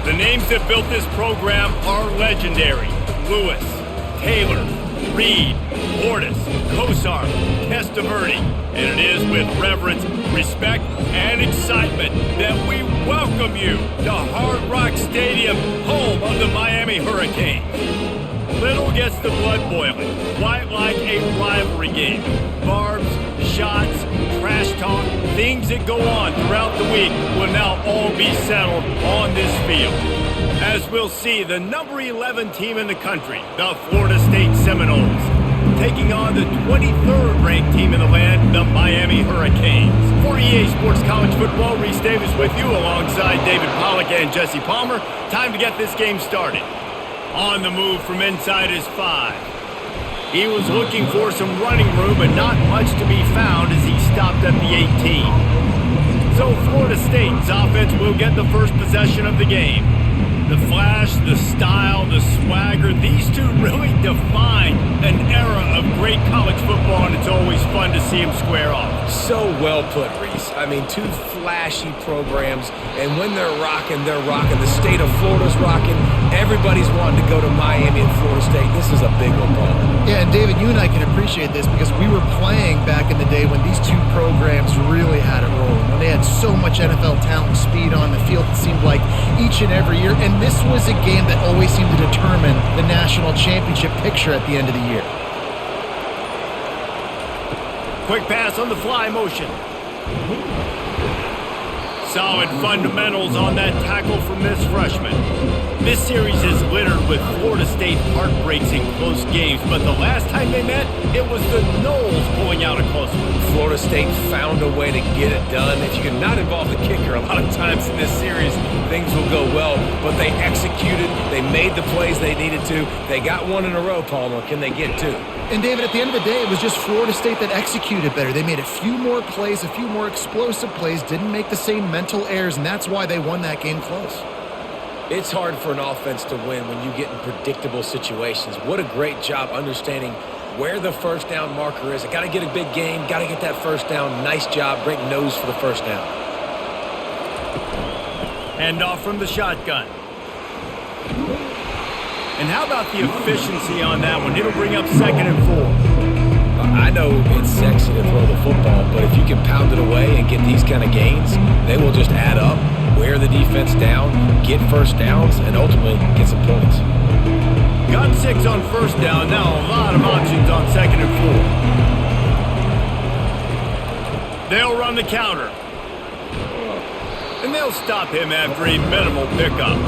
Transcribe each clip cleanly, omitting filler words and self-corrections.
The names that built this program are legendary. Lewis, Taylor, Reed, Portis, Kosar, Testaverde. And it is with reverence, respect, and excitement that we welcome you to Hard Rock Stadium, home of the Miami Hurricanes. Little gets the blood boiling, quite like a rivalry game. Barbs, shots, trash talk, things that go on throughout the week will now all be settled on this field. As we'll see, the number 11 team in the country, the Florida State Seminoles, taking on the 23rd ranked team in the land, the Miami Hurricanes. For EA Sports College Football, Reese Davis with you alongside David Pollack and Jesse Palmer. Time to get this game started. On the move from inside his 5. He was looking for some running room, but not much to be found as he stopped at the 18. So Florida State's offense will get the first possession of the game. The flash, the style, the swagger, these two really define an era of great college football, and it's always fun to see them square off. So well put, Reese. I mean, two flashy programs, and when they're rocking, they're rocking. The state of Florida's rocking. Everybody's wanting to go to Miami and Florida State. This is a big one, Paul. Yeah, and David, you and I can appreciate this because we were playing back in the day when these two programs really had it rolling. When they had so much NFL talent and speed on the field, it seemed like each and every year. And this was a game that always seemed to determine the national championship picture at the end of the year. Quick pass on the fly motion. Solid fundamentals on that tackle from this freshman. This series is littered with Florida State heartbreaks in close games, but the last time they met, it was the Noles pulling out a close one. Florida State found a way to get it done. If you can not involve the kicker, a lot of times in this series, things will go well, but they executed, they made the plays they needed to. They got one in a row, Palmer. Can they get two? And David, at the end of the day, it was just Florida State that executed better. They made a few more plays, a few more explosive plays, didn't make the same mental errors, and that's why they won that game close. It's hard for an offense to win when you get in predictable situations. What a great job understanding where the first down marker is. I got to get a big game, got to get that first down. Nice job, great nose for the first down. Hand off from the shotgun. And how about the efficiency on that one? It'll bring up 2nd and 4. I know it's sexy to throw the football, but if you can pound it away and get these kind of gains, they will just add up, wear the defense down, get first downs, and ultimately get some points. Got 6 on first down. Now a lot of options on 2nd and 4. They'll run the counter. And they'll stop him after a minimal pickup.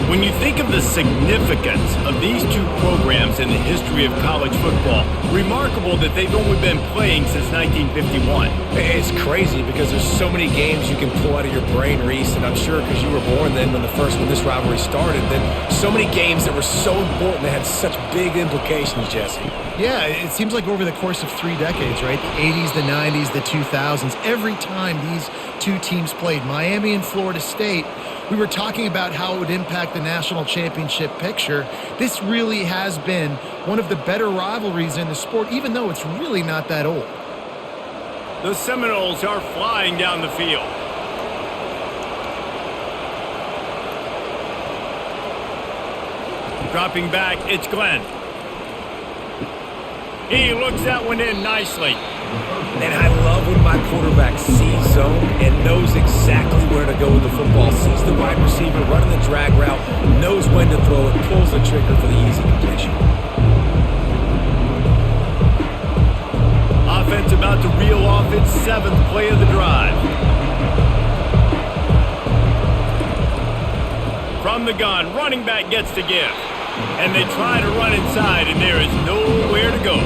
When you think of the significance of these two programs in the history of college football, remarkable that they've only been playing since 1951. It's crazy because there's so many games you can pull out of your brain, Reese, and I'm sure because you were born then when this rivalry started, then so many games that were so important, they had such big implications, Jesse. Yeah, it seems like over the course of 3 decades, right? The 80s, the 90s, the 2000s, every time these two teams played, Miami and Florida State, we were talking about how it would impact the national championship picture. This really has been one of the better rivalries in the sport, even though it's really not that old. The Seminoles are flying down the field. Dropping back, it's Glenn. He looks that one in nicely. And I love when my quarterback sees zone and knows exactly where to go with the football. Sees the wide receiver running the drag route, knows when to throw it, pulls the trigger for the easy completion. Offense about to reel off its 7th play of the drive. From the gun, running back gets to give. And they try to run inside, and there is nowhere to go.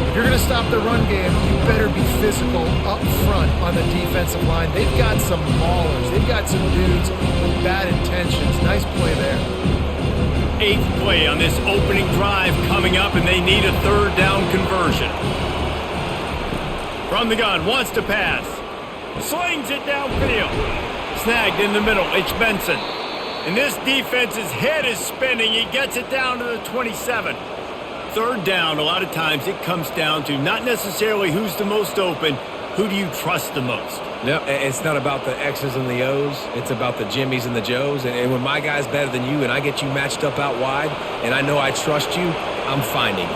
If you're going to stop the run game, you better be physical up front on the defensive line. They've got some maulers. They've got some dudes with bad intentions. Nice play there. 8th play on this opening drive coming up, and they need a 3rd down conversion. From the gun, wants to pass. Slings it downfield. Snagged in the middle, it's Benson. And this defense's head is spinning. He gets it down to the 27. 3rd down, a lot of times it comes down to not necessarily who's the most open, who do you trust the most? No, it's not about the X's and the O's. It's about the Jimmys and the Joes. And when my guy's better than you and I get you matched up out wide and I know I trust you, I'm finding you.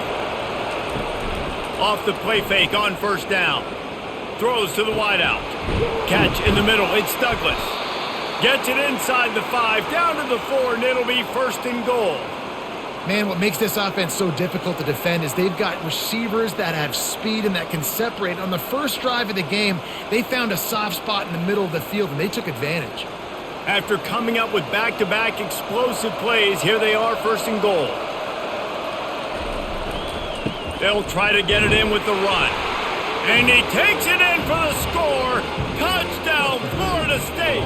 Off the play fake on first down. Throws to the wideout. Catch in the middle. It's Douglas. Gets it inside the 5, down to the 4, and it'll be first and goal. Man, what makes this offense so difficult to defend is they've got receivers that have speed and that can separate. On the first drive of the game, they found a soft spot in the middle of the field, and they took advantage. After coming up with back-to-back explosive plays, here they are, first and goal. They'll try to get it in with the run. And he takes it in for the score. Touchdown, Florida State.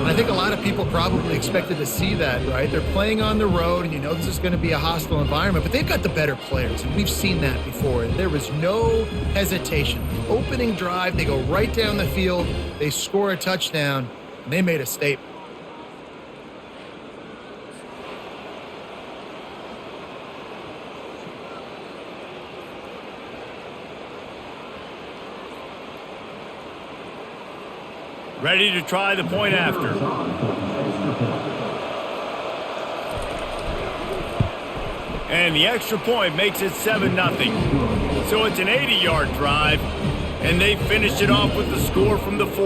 I think a lot of people probably expected to see that, right? They're playing on the road, and you know this is going to be a hostile environment, but they've got the better players, and we've seen that before. And there was no hesitation. Opening drive, they go right down the field, they score a touchdown, and they made a statement. Ready to try the point after. And the extra point makes it 7-0. So it's an 80-yard drive, and they finished it off with the score from the 4.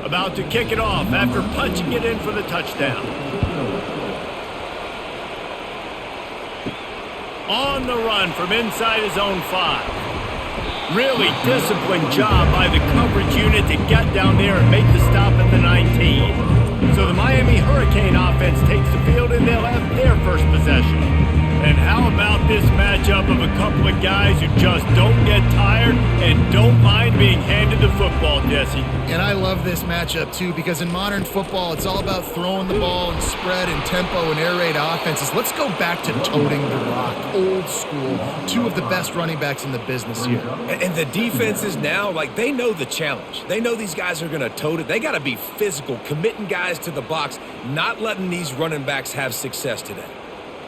About to kick it off after punching it in for the touchdown. On the run from inside his own 5. Really disciplined job by the coverage unit to get down there and make the stop at the 19. So the Miami Hurricane offense takes the field and they'll have their first possession. And how about this matchup of a couple of guys who just don't get tired and don't mind being handed the football, Jesse? And I love this matchup, too, because in modern football, it's all about throwing the ball and spread and tempo and air raid offenses. Let's go back to toting the rock, old school, 2 of the best running backs in the business here. And the defenses now, like, they know the challenge. They know these guys are going to tote it. They got to be physical, committing guys to the box, not letting these running backs have success today.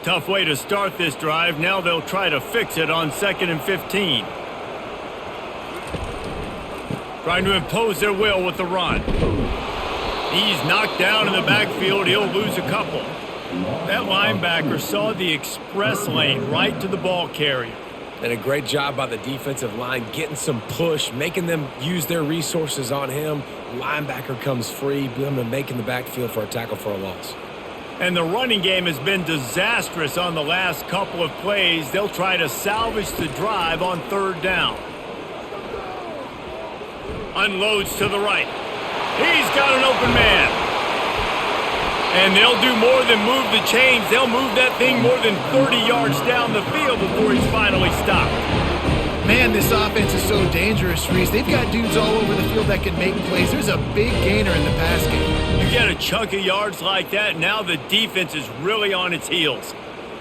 Tough way to start this drive. Now they'll try to fix it on 2nd and 15. Trying to impose their will with the run. He's knocked down in the backfield. He'll lose a couple. That linebacker saw the express lane right to the ball carrier. And a great job by the defensive line getting some push, making them use their resources on him. Linebacker comes free, making the backfield for a tackle for a loss. And the running game has been disastrous on the last couple of plays. They'll try to salvage the drive on 3rd down. Unloads to the right. He's got an open man. And they'll do more than move the chains. They'll move that thing more than 30 yards down the field before he's finally stopped. Man, this offense is so dangerous, Reese. They've got dudes all over the field that can make plays. There's a big gainer in the pass game. You get a chunk of yards like that, now the defense is really on its heels.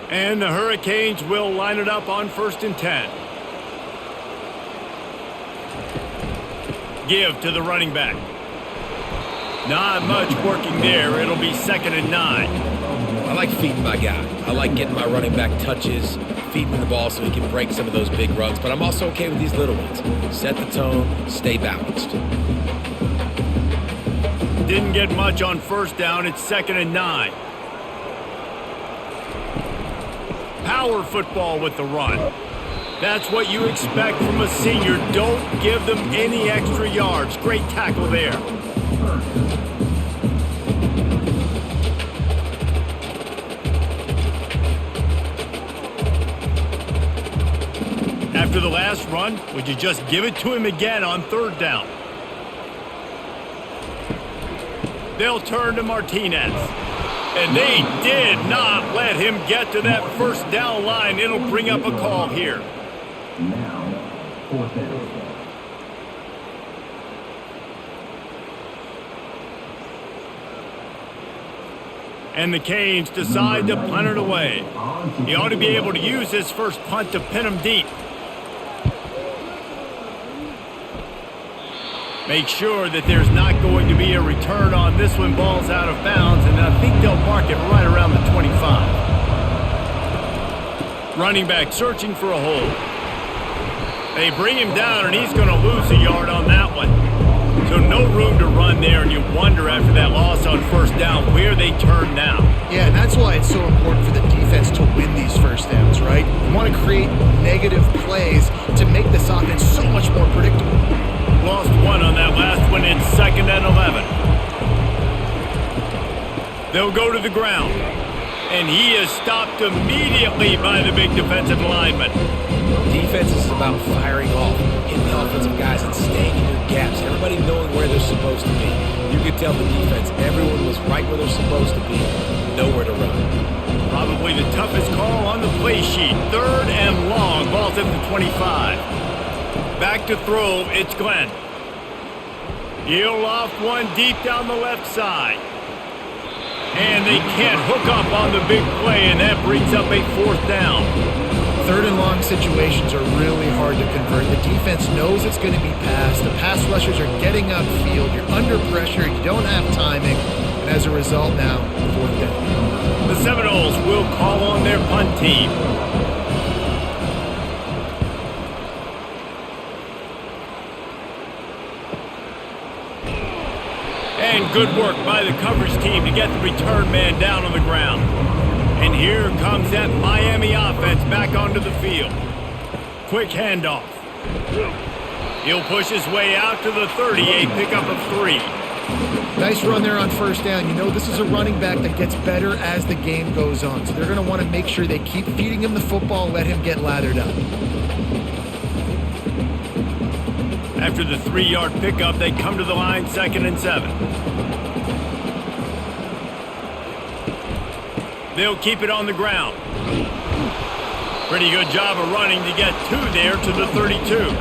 And the Hurricanes will line it up on 1st and 10. Give to the running back. Not much working there. It'll be 2nd and 9. I like feeding my guy. I like getting my running back touches, feeding the ball so he can break some of those big runs. But I'm also okay with these little ones. Set the tone, stay balanced. Didn't get much on 1st down. It's 2nd and 9. Power football with the run. That's what you expect from a senior. Don't give them any extra yards. Great tackle there. After the last run, would you just give it to him again on 3rd down? They'll turn to Martinez. And they did not let him get to that 1st down line. It'll bring up a call here. Now, 4th down. And the Canes decide to punt it away. He ought to be able to use his first punt to pin him deep. Make sure that there's not going to be a return on this one. Ball's out of bounds, and I think they'll mark it right around the 25. Running back searching for a hole. They bring him down, and he's going to lose a yard on that one. So no room to run there, and you wonder after that loss on first down where they turn now. Yeah, and that's why it's so important for the defense to win these first downs, right? You want to create negative plays to make this offense so much more predictable. Lost one on that last one. It's 2nd and 11. They'll go to the ground. And he is stopped immediately by the big defensive lineman. Defense is about firing off, hitting the offensive guys and staying in your gaps. Everybody knowing where they're supposed to be. You could tell the defense, everyone was right where they're supposed to be. Nowhere to run. Probably the toughest call on the play sheet. 3rd and long. Ball's at the 25. Back to throw. It's Glenn. He'll loft one deep down the left side. And they can't hook up on the big play, and that brings up a 4th down. 3rd and long situations are really hard to convert. The defense knows it's going to be passed. The pass rushers are getting upfield. You're under pressure. You don't have timing. And as a result now, 4th down. The Seminoles will call on their punt team. And good work by the coverage team to get the return man down on the ground. And here comes that Miami offense back onto the field. Quick handoff. He'll push his way out to the 30, a pickup of 3. Nice run there on first down. You know, this is a running back that gets better as the game goes on. So they're going to want to make sure they keep feeding him the football, let him get lathered up. After the 3-yard pickup, they come to the line, 2nd and 7. They'll keep it on the ground. Pretty good job of running to get 2 there to the 32.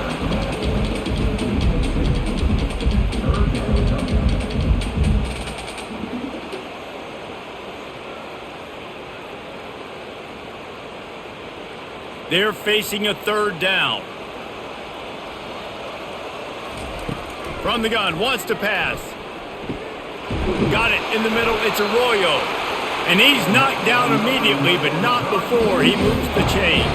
They're facing a 3rd down. From the gun, wants to pass. Got it in the middle, it's Arroyo. And he's knocked down immediately, but not before he moves the chains.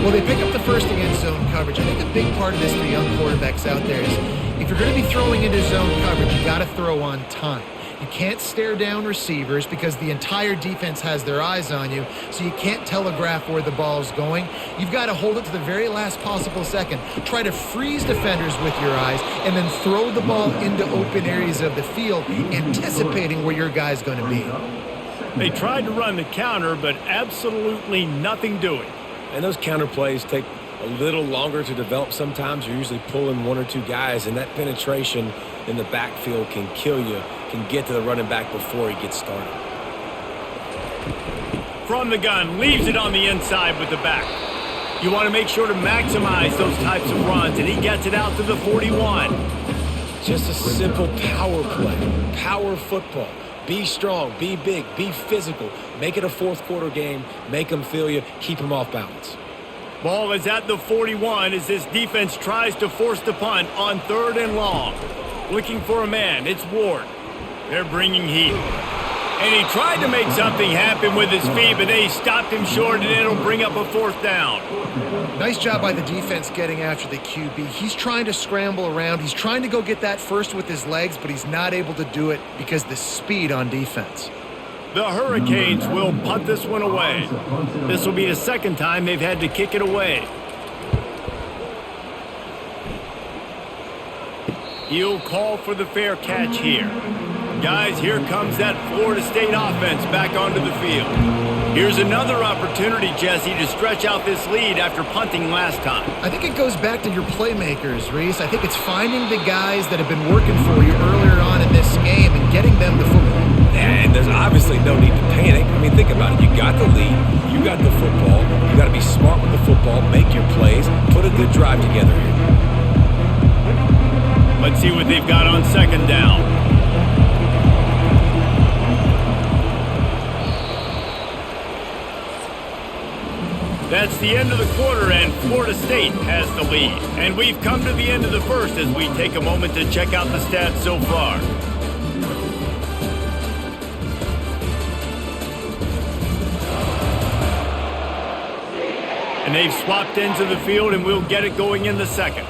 Well, they pick up the first against zone coverage. I think a big part of this for young quarterbacks out there is if you're going to be throwing into zone coverage, you got to throw on time. You can't stare down receivers because the entire defense has their eyes on you, so you can't telegraph where the ball's going. You've got to hold it to the very last possible second. Try to freeze defenders with your eyes and then throw the ball into open areas of the field, anticipating where your guy's going to be. They tried to run the counter, but absolutely nothing doing. And those counter plays take a little longer to develop sometimes. You're usually pulling 1 or 2 guys, and that penetration in the backfield can kill you, can get to the running back before he gets started. From the gun, leaves it on the inside with the back. You want to make sure to maximize those types of runs, and he gets it out to the 41. Just a simple power play, power football. Be strong, be big, be physical. Make it a 4th quarter game. Make them feel you. Keep them off balance. Ball is at the 41 as this defense tries to force the punt on 3rd and long. Looking for a man. It's Ward. They're bringing heat. And he tried to make something happen with his feet, but they stopped him short, and it'll bring up a 4th down. Nice job by the defense getting after the QB. He's trying to scramble around. He's trying to go get that first with his legs, but he's not able to do it because of the speed on defense. The Hurricanes will punt this one away. This will be the 2nd time they've had to kick it away. He'll call for the fair catch here. Guys, here comes that Florida State offense back onto the field. Here's another opportunity, Jesse, to stretch out this lead after punting last time. I think it goes back to your playmakers, Reese. I think it's finding the guys that have been working for you earlier on in this game and getting them the football. And there's obviously no need to panic. I mean, think about it. You got the lead. You got the football. You got to be smart with the football. Make your plays. Put a good drive together here. Let's see what they've got on 2nd down. That's the end of the quarter, and Florida State has the lead. And we've come to the end of the first as we take a moment to check out the stats so far. they've swapped ends of the field, and we'll get it going in the second.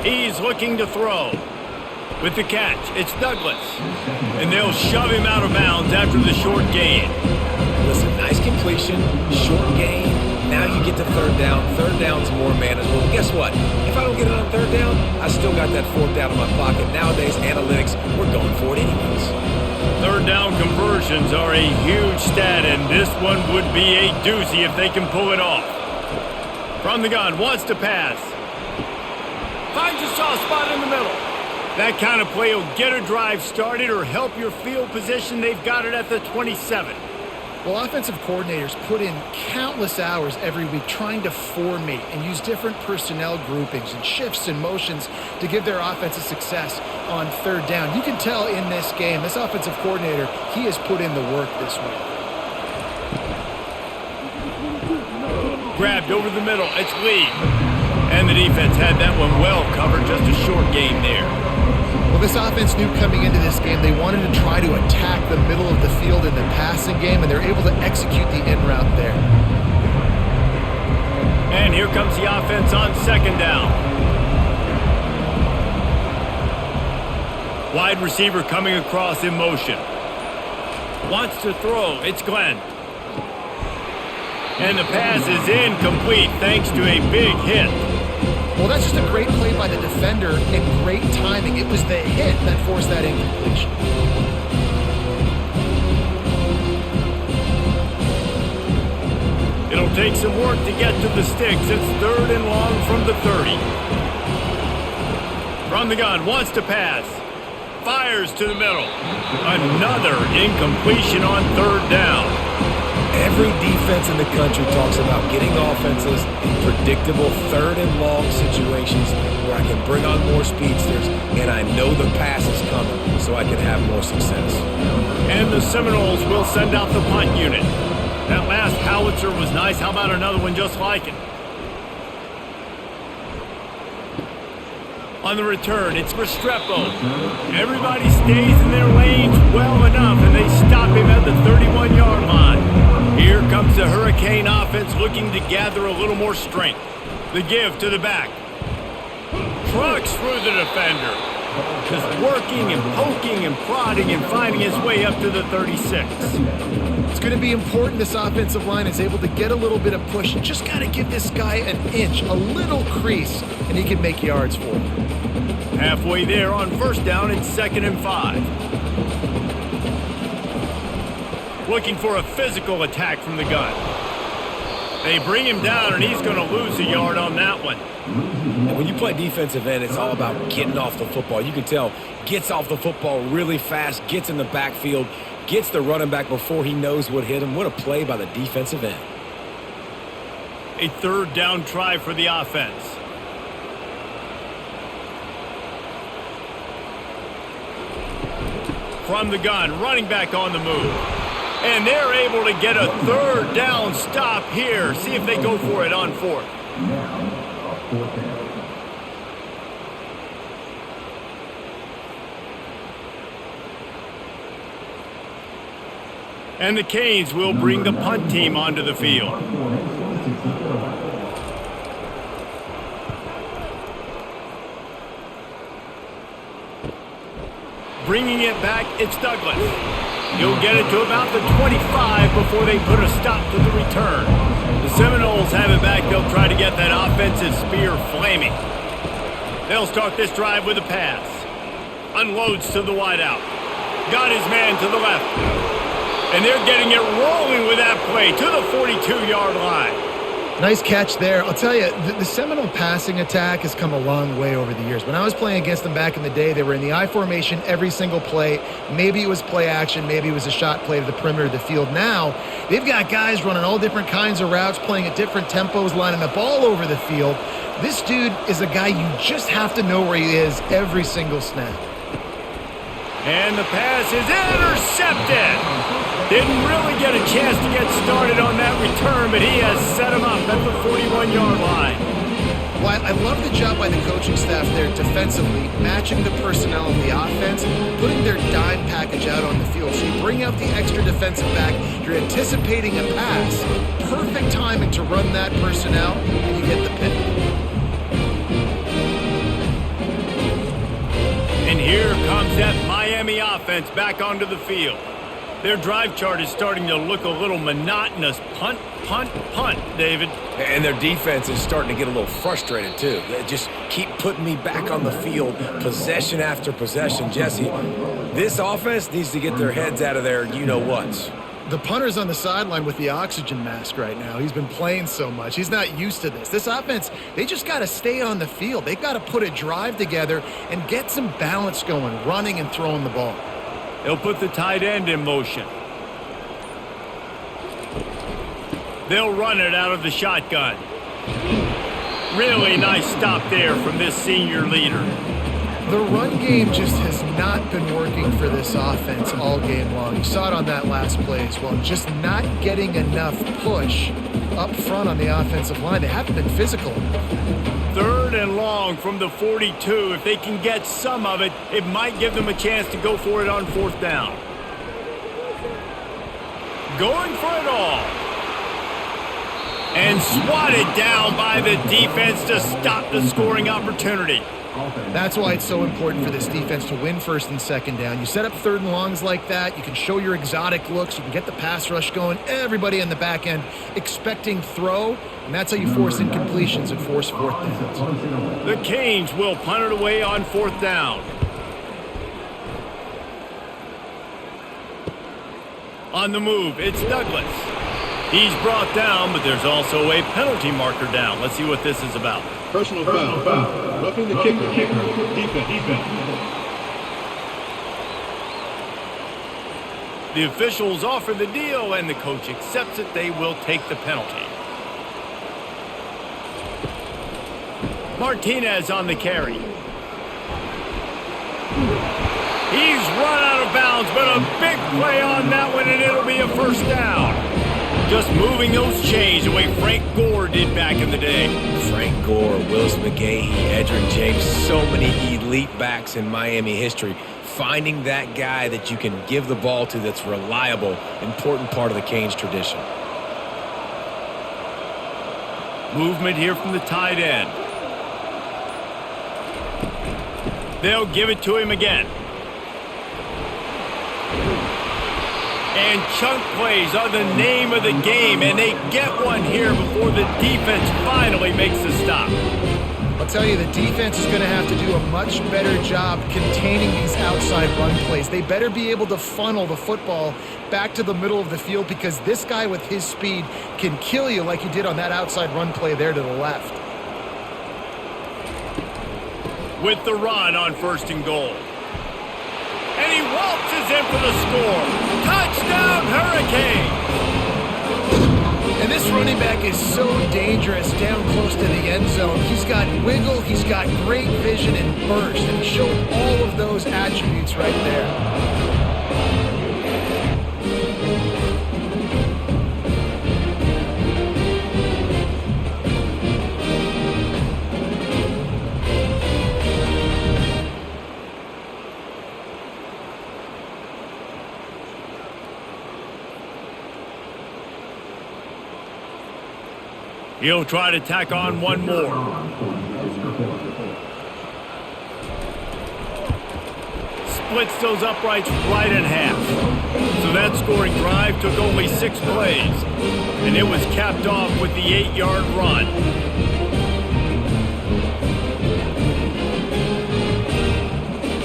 He's looking to throw. With the catch, it's Douglas. And they'll shove him out of bounds after the short gain. Listen, nice completion, short gain. Now you get to third down. Third down's more manageable. Guess what? If I don't get it on third down, I still got that fourth down in my pocket. Nowadays, analytics, we're going for it anyways. Third down conversions are a huge stat, and this one would be a doozy if they can pull it off. From the gun, wants to pass. Finds a soft spot in the middle. That kind of play will get a drive started or help your field position. They've got it at the 27. Well, offensive coordinators put in countless hours every week trying to formate and use different personnel groupings and shifts and motions to give their offensive success on third down. You can tell in this game, this offensive coordinator, he has put in the work this week. Grabbed over the middle, it's Lee. And the defense had that one well covered, just a short gain there. Well, this offense knew coming into this game they wanted to try to attack the middle of the field in the passing game, and they're able to execute the in route there. And here comes the offense on second down. Wide receiver coming across in motion. Wants to throw, it's Glenn. And the pass is incomplete thanks to a big hit. Well, that's just a great play by the defender and great timing. It was the hit that forced that incompletion. It'll take some work to get to the sticks. It's third and long from the 30. From the gun, wants to pass. Fires to the middle. Another incompletion on third down. Every defense in the country talks about getting offenses in predictable third and long situations where I can bring on more speedsters and I know the pass is coming so I can have more success. And the Seminoles will send out the punt unit. That last howitzer was nice. How about another one just like it? On the return, it's Restrepo. Everybody stays in their lanes well enough, and they stop him at the 31-yard line. Here comes the Hurricane offense looking to gather a little more strength. The give to the back. Trucks through the defender. Just working and poking and prodding and finding his way up to the 36. It's going to be important this offensive line is able to get a little bit of push. Just got to give this guy an inch, a little crease, and he can make yards for him. Halfway there on first down, it's 2nd and 5. Looking for a physical attack from the gun. They bring him down, and he's going to lose a yard on that one. And when you play defensive end, it's all about getting off the football. You can tell, gets off the football really fast, gets in the backfield, gets the running back before he knows what hit him. What a play by the defensive end. A third down try for the offense. From the gun, running back on the move. And they're able to get a third down stop here. See if they go for it on fourth. Now, a fourth down. And the Canes will bring the punt team onto the field. Bringing it back, it's Douglas. He'll get it to about the 25 before they put a stop to the return. The Seminoles have it back. They'll try to get that offensive spear flaming. They'll start this drive with a pass. Unloads to the wideout. Got his man to the left. And they're getting it rolling with that play to the 42-yard line. Nice catch there. I'll tell you, the Seminole passing attack has come a long way over the years. When I was playing against them back in the day, they were in the I formation every single play. Maybe it was play action. Maybe it was a shot play to the perimeter of the field. Now, they've got guys running all different kinds of routes, playing at different tempos, lining up all over the field. This dude is a guy you just have to know where he is every single snap. And the pass is intercepted. Didn't really get a chance to get started on that return, but he has set him up at the 41-yard line. Well, I love the job by the coaching staff there defensively, matching the personnel of the offense, putting their dime package out on the field. So you bring out the extra defensive back, you're anticipating a pass, perfect timing to run that personnel, and you get the pick. And here comes that Miami offense back onto the field. Their drive chart is starting to look a little monotonous. Punt, punt, punt, David. And their defense is starting to get a little frustrated, too. They just keep putting me back on the field, possession after possession. Jesse, this offense needs to get their heads out of their you-know-whats. The punter's on the sideline with the oxygen mask right now. He's been playing so much. He's not used to this. This offense, they just got to stay on the field. They've got to put a drive together and get some balance going, running and throwing the ball. They'll put the tight end in motion. They'll run it out of the shotgun. Really nice stop there from this senior leader. The run game just has not been working for this offense all game long. You saw it on that last play as well. Just not getting enough push up front on the offensive line. They haven't been physical enough. 3rd and long from the 42. If they can get some of it, it might give them a chance to go for it on 4th down. Going for it all. And swatted down by the defense to stop the scoring opportunity. That's why it's so important for this defense to win 1st and 2nd down. You set up 3rd and longs like that, you can show your exotic looks, you can get the pass rush going, everybody in the back end expecting throw, and that's how you force incompletions and force 4th downs. The Canes will punt it away on 4th down. On the move, it's Douglas. He's brought down, but there's also a penalty marker down. Let's see what this is about. Personal foul. Roughing the kicker. Defense. The officials offer the deal, and the coach accepts it. They will take the penalty. Martinez on the carry. He's run out of bounds, but a big play on that one, and it'll be a 1st down. Just moving those chains the way Frank Gore did back in the day. Frank Gore, Willis McGahee, Edgerrin James, so many elite backs in Miami history. Finding that guy that you can give the ball to that's reliable, important part of the Canes tradition. Movement here from the tight end. They'll give it to him again. And chunk plays are the name of the game, and they get one here before the defense finally makes the stop. I'll tell you, the defense is going to have to do a much better job containing these outside run plays. They better be able to funnel the football back to the middle of the field, because this guy with his speed can kill you like he did on that outside run play there to the left. With the run on 1st and goal. And he waltzes in for the score. Touchdown, Hurricanes! And this running back is so dangerous down close to the end zone. He's got wiggle, he's got great vision and burst, and he showed all of those attributes right there. He'll try to tack on one more. Splits those uprights right in half. So that scoring drive took only 6 plays. And it was capped off with the 8-yard run.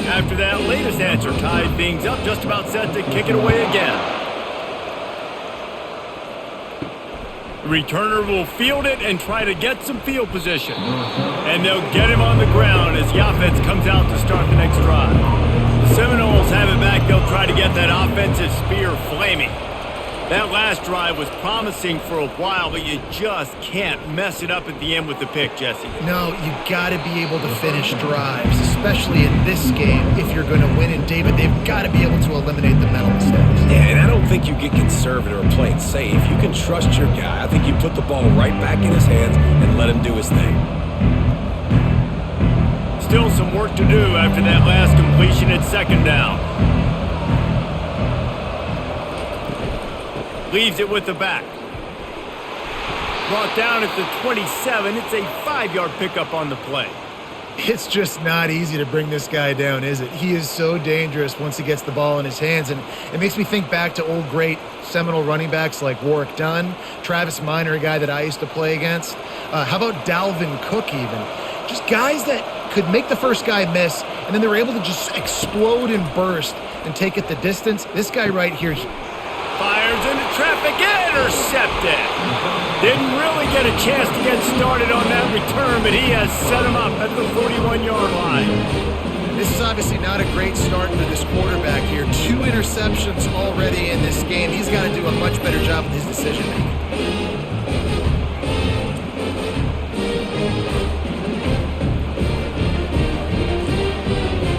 After that latest answer tied things up, just about set to kick it away again. The returner will field it and try to get some field position. And they'll get him on the ground as the offense comes out to start the next drive. The Seminoles have it back. They'll try to get that offensive spear flaming. That last drive was promising for a while, but you just can't mess it up at the end with the pick, Jesse. No, you got to be able to finish drives, especially in this game if you're going to win. And David, they've got to be able to eliminate the mental mistakes. Yeah, and I don't think you get conservative or play it safe. You can trust your guy. I think you put the ball right back in his hands and let him do his thing. still some work to do after that last completion at second down. Leaves it with the back. Brought down at the 27. It's a 5-yard pickup on the play. It's just not easy to bring this guy down, is it? He is so dangerous once he gets the ball in his hands, and it makes me think back to old great Seminole running backs like Warwick Dunn, Travis Minor, a guy that I used to play against. How about Dalvin Cook even? Just guys that could make the first guy miss, and then they were able to just explode and burst and take it the distance. This guy right here. Fires into traffic, intercepted. Didn't really get a chance to get started on that return, but he has set him up at the 41-yard line. This is obviously not a great start for this quarterback here. 2 interceptions already in this game. He's got to do a much better job with his decision-making.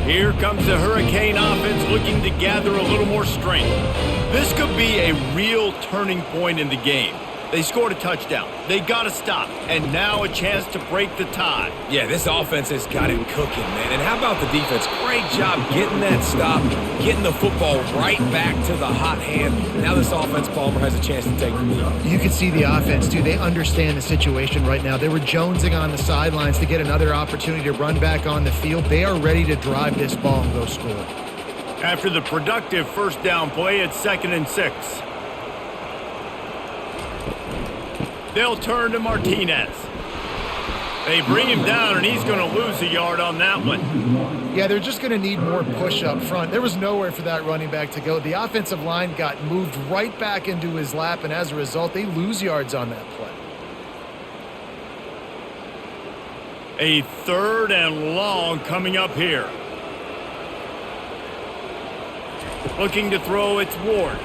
Here comes the Hurricane offense looking to gather a little more strength. This could be a real turning point in the game. They scored a touchdown. They got to stop. And now a chance to break the tie. Yeah, this offense has got it cooking, man. And how about the defense? Great job getting that stop, getting the football right back to the hot hand. Now this offense, Palmer, has a chance to take the lead. You can see the offense, too. They understand the situation right now. They were jonesing on the sidelines to get another opportunity to run back on the field. They are ready to drive this ball and go score. After the productive first down play, it's 2nd and 6. They'll turn to Martinez. They bring him down, and he's going to lose a yard on that one. Yeah, they're just going to need more push up front. There was nowhere for that running back to go. The offensive line got moved right back into his lap, and as a result, they lose yards on that play. A 3rd and long coming up here. Looking to throw, it's Ward.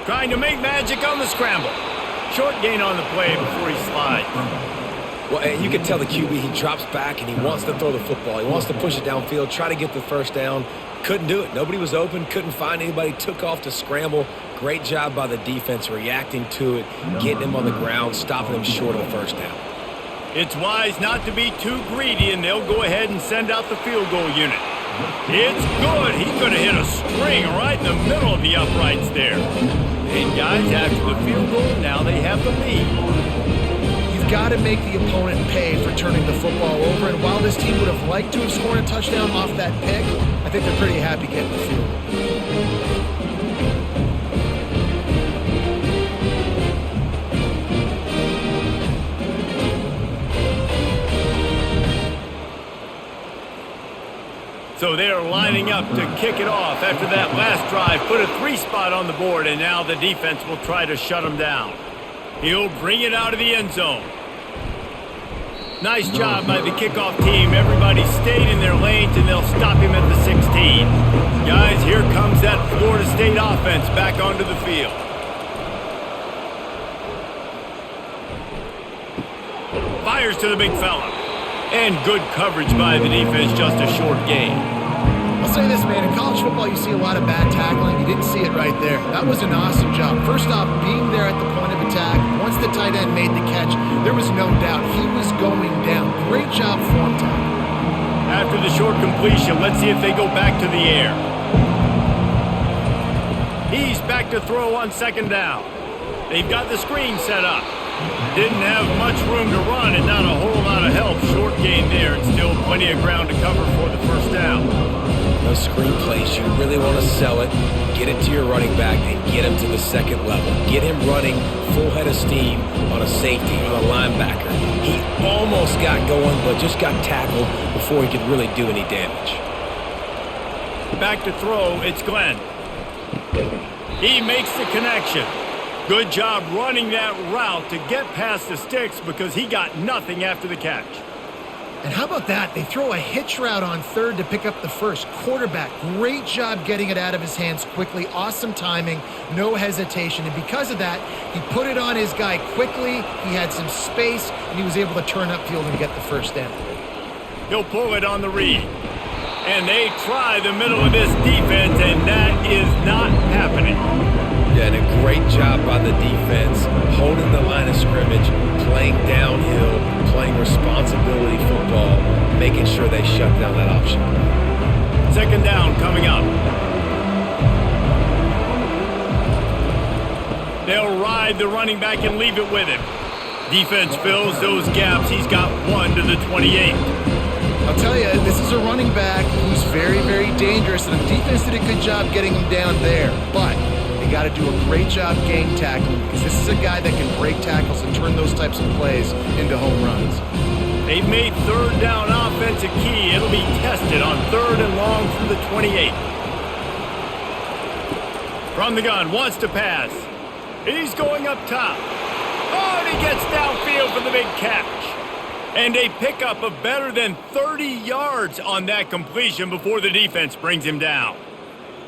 Trying to make magic on the scramble. Short gain on the play before he slides. Well, you can tell the QB, he drops back and he wants to throw the football. He wants to push it downfield, try to get the first down. Couldn't do it. Nobody was open, couldn't find anybody, took off to scramble. Great job by the defense reacting to it, getting him on the ground, stopping him short of the first down. It's wise not to be too greedy, and they'll go ahead and send out the field goal unit. It's good. He could have hit a string right in the middle of the uprights there. And guys, after the field goal, now they have the lead. You've got to make the opponent pay for turning the football over, and while this team would have liked to have scored a touchdown off that pick, I think they're pretty happy getting the field goal. So they're lining up to kick it off after that last drive. Put a 3-spot on the board, and now the defense will try to shut him down. He'll bring it out of the end zone. Nice job by the kickoff team. Everybody stayed in their lanes, and they'll stop him at the 16. Guys, here comes that Florida State offense back onto the field. Fires to the big fella. And good coverage by the defense, just a short gain. I'll say this, man. In college football, you see a lot of bad tackling. You didn't see it right there. That was an awesome job. First off, being there at the point of attack. Once the tight end made the catch, there was no doubt he was going down. Great job form time. After the short completion, let's see if they go back to the air. He's back to throw on 2nd down. They've got the screen set up. Didn't have much room to run and not a whole lot of help. Short gain there and still plenty of ground to cover for the first down. Those screen plays, you really want to sell it, get it to your running back, and get him to the second level. Get him running full head of steam on a safety, on a linebacker. He almost got going, but just got tackled before he could really do any damage. Back to throw, it's Glenn. He makes the connection. Good job running that route to get past the sticks because he got nothing after the catch. And how about that? They throw a hitch route on 3rd to pick up the first. Quarterback, great job getting it out of his hands quickly. Awesome timing, no hesitation. And because of that, he put it on his guy quickly. He had some space, and he was able to turn upfield and get the first down. He'll pull it on the read. And they try the middle of this defense, and that is not happening. Yeah, and a great job by the defense, holding the line of scrimmage, playing downhill, playing responsibility football, making sure they shut down that option. Second down coming up. They'll ride the running back and leave it with him. Defense fills those gaps. He's got 1 to the 28. I'll tell you, this is a running back who's very, very dangerous, and the defense did a good job getting him down there. But they got to do a great job game tackling, because this is a guy that can break tackles and turn those types of plays into home runs. They've made third down offense a key. It'll be tested on 3rd and long from the 28. From the gun, wants to pass. He's going up top. Oh, and he gets downfield for the big catch. And a pickup of better than 30 yards on that completion before the defense brings him down.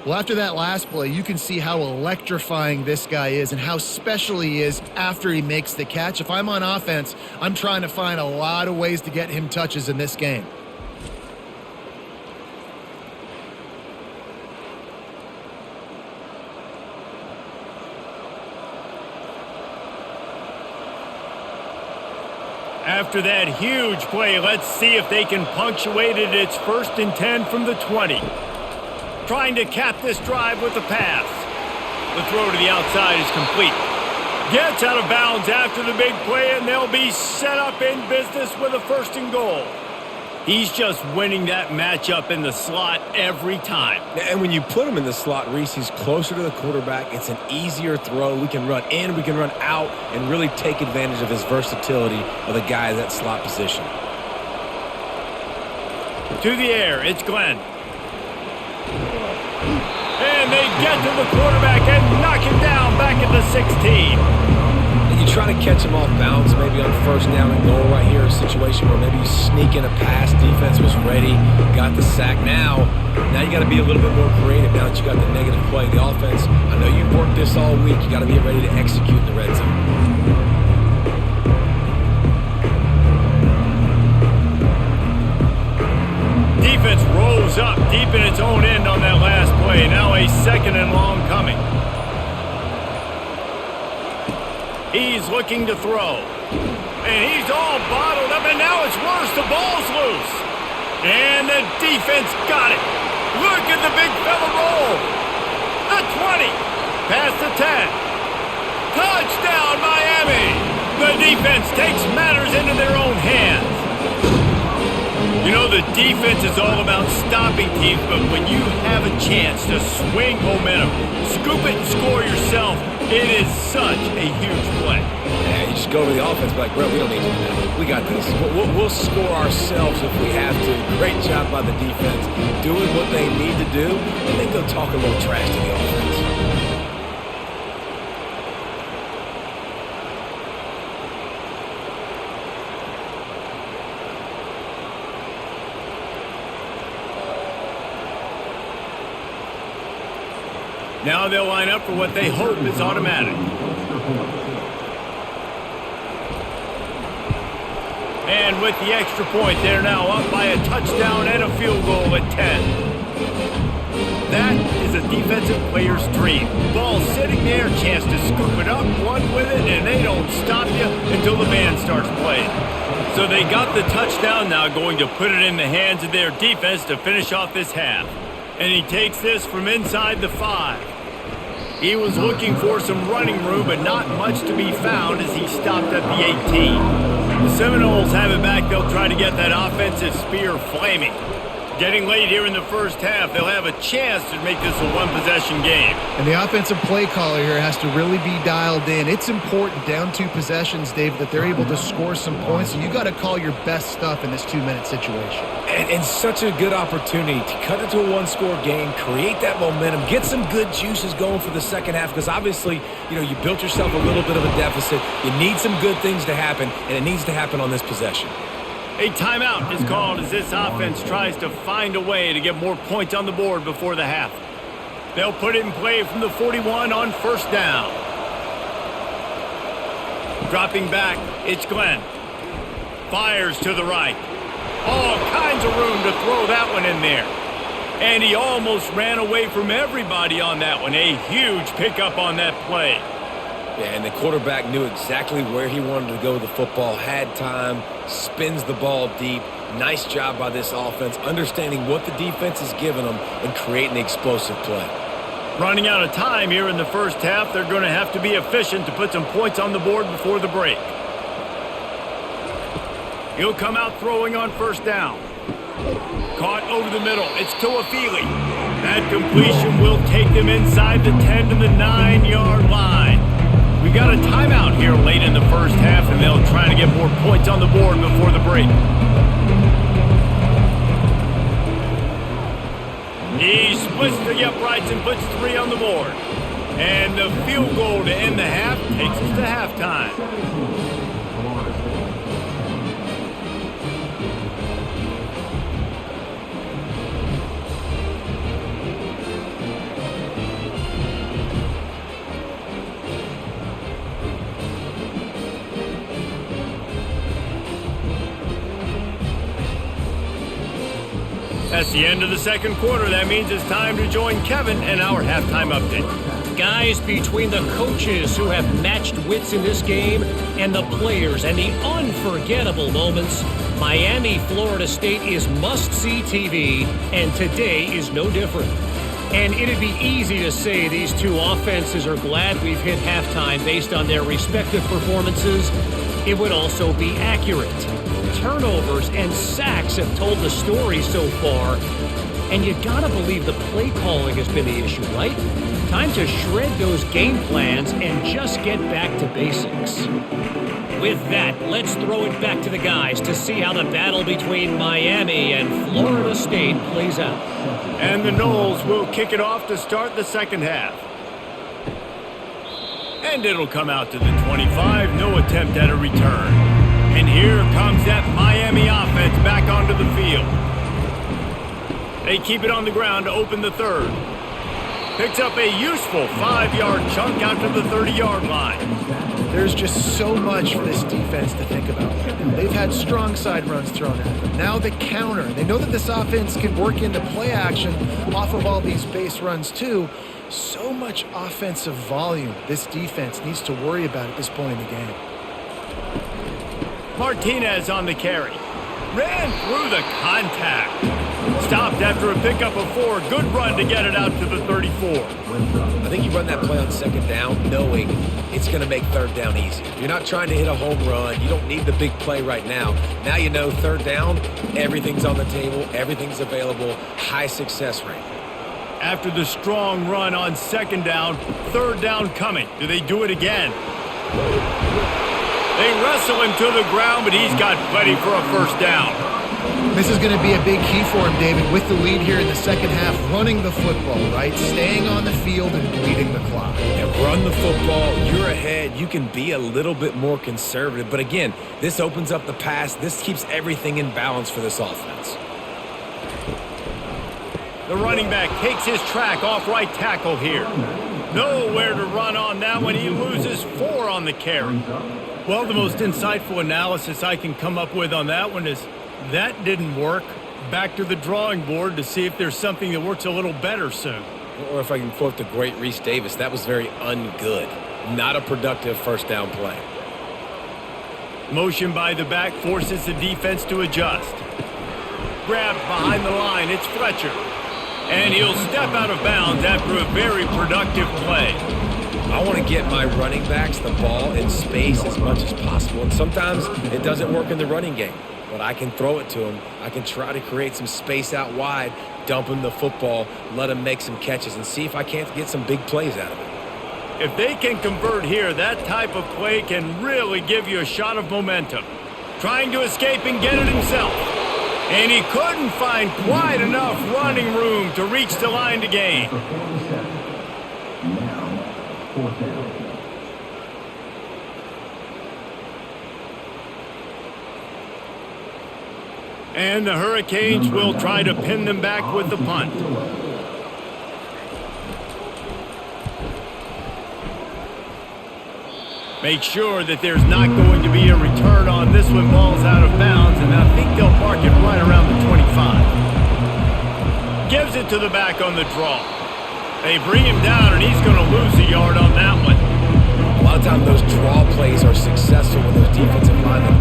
Well, after that last play, you can see how electrifying this guy is and how special he is after he makes the catch. If I'm on offense, I'm trying to find a lot of ways to get him touches in this game. After that huge play, let's see if they can punctuate it. It's 1st and 10 from the 20. Trying to cap this drive with the pass. The throw to the outside is complete. Gets out of bounds after the big play, and they'll be set up in business with a 1st and goal. He's just winning that matchup in the slot every time. And when you put him in the slot, Reese, he's closer to the quarterback. It's an easier throw. We can run in, we can run out, and really take advantage of his versatility of the guy in that slot position. To the air, it's Glenn. And they get to the quarterback and knock him down back at the 16. You try to catch him off balance, maybe on 1st down and goal right here, a situation where maybe you sneak in a pass, defense was ready, got the sack. Now you got to be a little bit more creative now that you got the negative play. The offense, I know you've worked this all week, you got to be ready to execute in the red zone. Defense rolls up deep in its own end on that last play. Now a 2nd and long coming. He's looking to throw. And he's all bottled up, and now it's worse. The ball's loose. And the defense got it. Look at the big fella roll. The 20. Past the 10. Touchdown, Miami. The defense takes matters into their own hands. You know, the defense is all about stopping teams, but when you have a chance to swing momentum, scoop it and score yourself, it is such a huge play. Yeah, you just go to the offense, be like, bro, we don't need to do that. We got this. We'll score ourselves if we have to. Great job by the defense, doing what they need to do, and then go talk a little trash to the offense. Now they'll line up for what they hope is automatic. And with the extra point, they're now up by a touchdown and a field goal at 10. That is a defensive player's dream. Ball sitting there, chance to scoop it up, run with it, and they don't stop you until the band starts playing. So they got the touchdown, now going to put it in the hands of their defense to finish off this half. And he takes this from inside the 5. He was looking for some running room, but not much to be found as he stopped at the 18. The Seminoles have it back. They'll try to get that offensive spear flaming. Getting late here in the first half, they'll have a chance to make this a one-possession game. And the offensive play caller here has to really be dialed in. It's important down 2 possessions, Dave, that they're able to score some points. So you got to call your best stuff in this 2-minute situation. And such a good opportunity to cut it to a 1-score game, create that momentum, get some good juices going for the second half, because obviously, you built yourself a little bit of a deficit. You need some good things to happen, and it needs to happen on this possession. A timeout is called as this offense tries to find a way to get more points on the board before the half. They'll put it in play from the 41 on 1st down. Dropping back, it's Glenn. Fires to the right. All kinds of room to throw that one in there. And he almost ran away from everybody on that one. A huge pickup on that play. Yeah, and the quarterback knew exactly where he wanted to go with the football, had time, spins the ball deep. Nice job by this offense, understanding what the defense is giving them and creating the explosive play. Running out of time here in the first half, they're going to have to be efficient to put some points on the board before the break. He'll come out throwing on first down. Caught over the middle. It's Toafili. That completion will take them inside the 10 to the 9-yard line. We got a timeout here late in the first half, and they'll try to get more points on the board before the break. He splits the uprights and puts 3 on the board. And the field goal to end the half takes us to halftime. That's the end of the second quarter. That means it's time to join Kevin and our halftime update. Guys, between the coaches who have matched wits in this game and the players and the unforgettable moments, Miami, Florida State is must-see TV, and today is no different. And it'd be easy to say these two offenses are glad we've hit halftime based on their respective performances. It would also be accurate. Turnovers and sacks have told the story so far, and you gotta believe the play calling has been the issue, right? Time to shred those game plans and just get back to basics. With that, let's throw it back to the guys to see how the battle between Miami and Florida State plays out. And the Noles will kick it off to start the second half. And it'll come out to the 25, no attempt at a return. And here comes that Miami offense back onto the field. They keep it on the ground to open the third. Picks up a useful 5-yard chunk out to the 30-yard line. There's just so much for this defense to think about right now. They've had strong side runs thrown at them. Now the counter. They know that this offense can work into play action off of all these base runs too. So much offensive volume this defense needs to worry about at this point in the game. Martinez on the carry. Ran through the contact. Stopped after a pickup of 4. Good run to get it out to the 34. I think you run that play on second down knowing it's going to make third down easier. You're not trying to hit a home run. You don't need the big play right now. Now you know third down, everything's on the table, everything's available, high success rate. After the strong run on second down, third down coming. Do they do it again? They wrestle him to the ground, but he's got plenty for a first down. This is going to be a big key for him, David, with the lead here in the second half, running the football, right? Staying on the field and bleeding the clock. And run the football, you're ahead, you can be a little bit more conservative. But again, this opens up the pass. This keeps everything in balance for this offense. The running back takes his track off right tackle here. Nowhere to run on that one. He loses 4 on the carry. Well, the most insightful analysis I can come up with on that one is that didn't work. Back to the drawing board to see if there's something that works a little better soon. Or if I can quote the great Reese Davis, that was very ungood. Not a productive first down play. Motion by the back forces the defense to adjust. Grabbed behind the line, it's Fletcher. And he'll step out of bounds after a very productive play. I want to get my running backs the ball in space as much as possible. And sometimes it doesn't work in the running game. But I can throw it to him. I can try to create some space out wide, dump him the football, let him make some catches, and see if I can't get some big plays out of it. If they can convert here, that type of play can really give you a shot of momentum. Trying to escape and get it himself. And he couldn't find quite enough running room to reach the line to gain. Now, fourth down. And the Hurricanes will try to pin them back with the punt. Make sure that there's not going to be a return on this one. Ball's out of bounds, and I think they'll mark it right around the 25. gives it to the back on the draw. They bring him down, and he's going to lose a yard on that one. A lot of times those draw plays are successful when those defensive linemen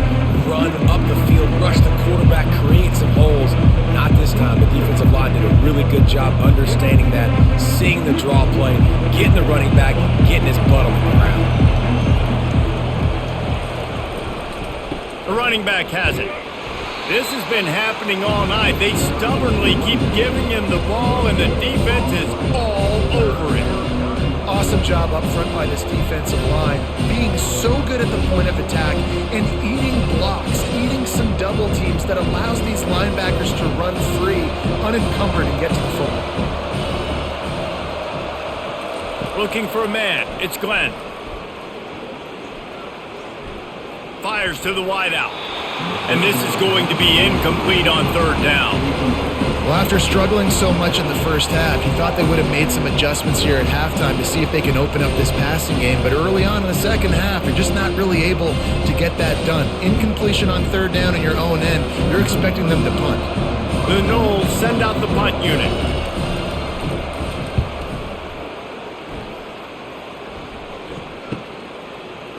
run up the field, rush the quarterback, create some holes. Not this time. The defensive line did a really good job understanding that, seeing the draw play, getting the running back, getting his butt on the ground. The running back has it. This has been happening all night. They stubbornly keep giving him the ball, and the defense is all over it. Awesome job up front by this defensive line, being so good at the point of attack and eating blocks, eating some double teams that allows these linebackers to run free, unencumbered, and get to the football. Looking for a man. It's Glenn. Fires to the wideout. And this is going to be incomplete on third down. Well, after struggling so much in the first half, you thought they would have made some adjustments here at halftime to see if they can open up this passing game. But early on in the second half, you're just not really able to get that done. Incompletion on third down in your own end, you're expecting them to punt. The Knowles send out the punt unit.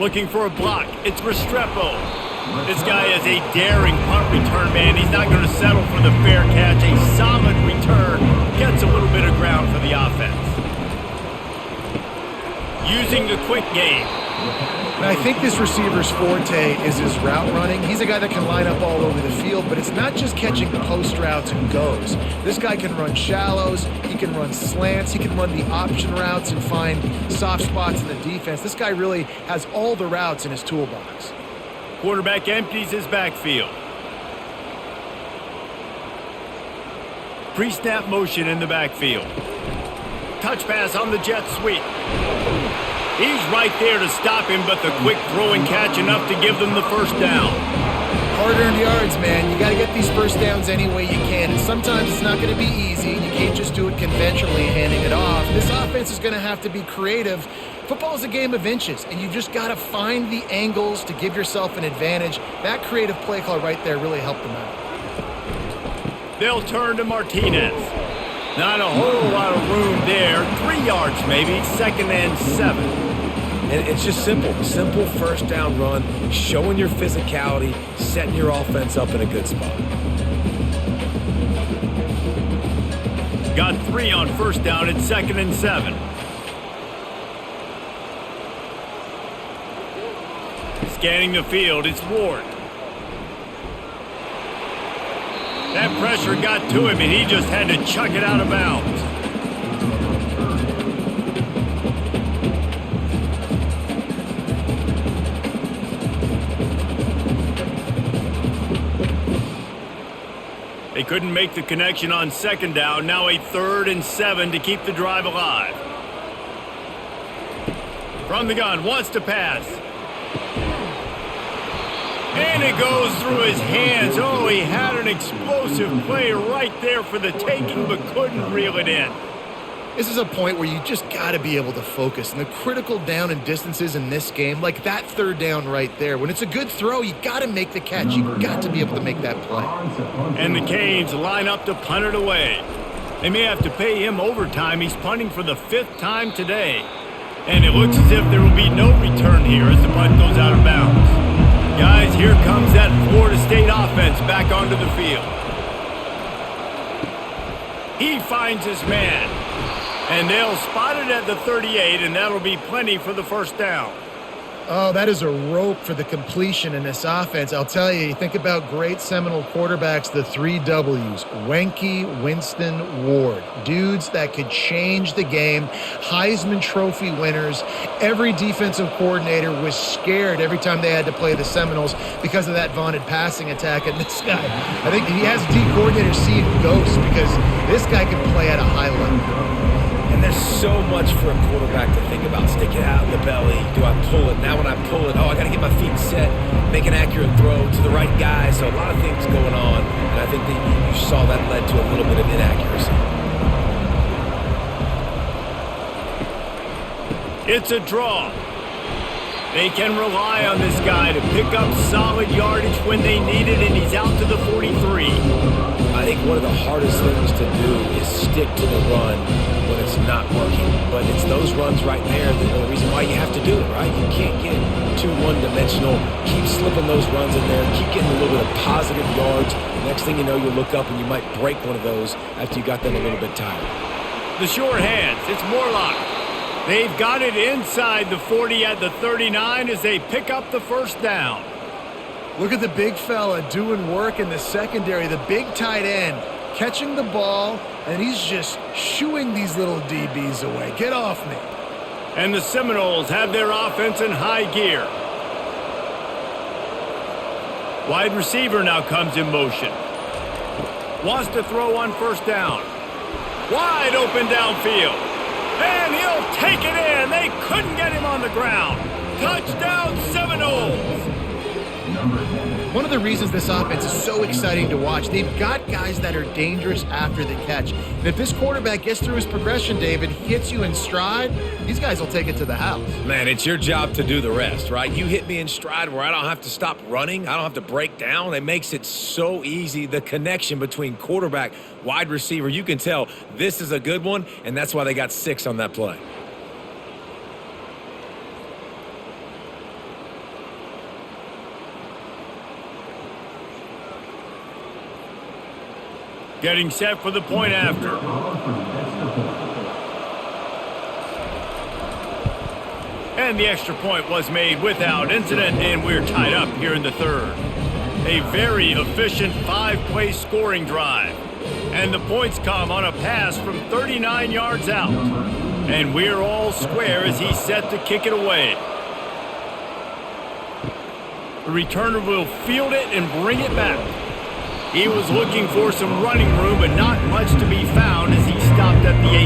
Looking for a block. It's Restrepo. This guy is a daring punt return man. He's not going to settle for the fair catch. A solid return. Gets a little bit of ground for the offense. Using the quick game. And I think this receiver's forte is his route running. He's a guy that can line up all over the field, but it's not just catching post routes and goes. This guy can run shallows, he can run slants, he can run the option routes and find soft spots in the defense. This guy really has all the routes in his toolbox. Quarterback empties his backfield. Pre-snap motion in the backfield. Touch pass on the jet sweep. He's right there to stop him, but the quick throw and catch enough to give them the first down. Hard-earned yards, man. You got to get these first downs any way you can. And sometimes it's not going to be easy. You can't just do it conventionally, handing it off. This offense is going to have to be creative. Football is a game of inches, and you've just got to find the angles to give yourself an advantage. That creative play call right there really helped them out. They'll turn to Martinez. Not a whole lot of room there. 3 yards maybe, 2nd and 7. And it's just simple. Simple first down run, showing your physicality, setting your offense up in a good spot. Got 3 on first down at 2nd and 7. Scanning the field, it's Ward. That pressure got to him, and he just had to chuck it out of bounds. They couldn't make the connection on 2nd down. Now a 3rd and 7 to keep the drive alive. From the gun, wants to pass. And it goes through his hands. Oh, he had an explosive play right there for the taking, but couldn't reel it in. This is a point where you just got to be able to focus. And the critical down and distances in this game, like that 3rd down right there, when it's a good throw, you got to make the catch. You got to be able to make that play. And the Canes line up to punt it away. They may have to pay him overtime. He's punting for the 5th time today. And it looks as if there will be no return here as the punt goes out of bounds. Guys, here comes that Florida State offense back onto the field. He finds his man. And they'll spot it at the 38, and that'll be plenty for the first down. Oh, that is a rope for the completion in this offense. I'll tell you, you think about great Seminole quarterbacks, the 3 W's, Wenke, Winston, Ward. Dudes that could change the game, Heisman Trophy winners. Every defensive coordinator was scared every time they had to play the Seminoles because of that vaunted passing attack. And this guy, I think he has D coordinators seeing ghosts because this guy can play at a high level. And there's so much for a quarterback to think about. Stick it out in the belly. Do I pull it? Now when I pull it, I got to get my feet set, make an accurate throw to the right guy. So a lot of things going on. And I think that you saw that led to a little bit of inaccuracy. It's a draw. They can rely on this guy to pick up solid yardage when they need it, and he's out to the 43. I I think one of the hardest things to do is stick to the run when it's not working. But it's those runs right there that are the reason why you have to do it, right? You can't get too one-dimensional. Keep slipping those runs in there. Keep getting a little bit of positive yards. Next thing you know, you'll look up and you might break one of those after you got them a little bit tired. The short hands, it's Morlock. They've got it inside the 40 at the 39 as they pick up the first down. Look at the big fella doing work in the secondary, the big tight end, catching the ball, and he's just shooing these little DBs away. Get off me. And the Seminoles have their offense in high gear. Wide receiver now comes in motion. Wants to throw on first down. Wide open downfield. And he'll take it in. They couldn't get him on the ground. Touchdown Seminoles. One of the reasons this offense is so exciting to watch, they've got guys that are dangerous after the catch. And if this quarterback gets through his progression, David, hits you in stride, these guys will take it to the house. Man, it's your job to do the rest, right? You hit me in stride where I don't have to stop running. I don't have to break down. It makes it so easy. The connection between quarterback, wide receiver, you can tell this is a good one, and that's why they got 6 on that play. Getting set for the point after. And the extra point was made without incident, and we're tied up here in the third. A very efficient 5-play scoring drive. And the points come on a pass from 39 yards out. And we're all square as he's set to kick it away. The returner will field it and bring it back. He was looking for some running room, but not much to be found as he stopped at the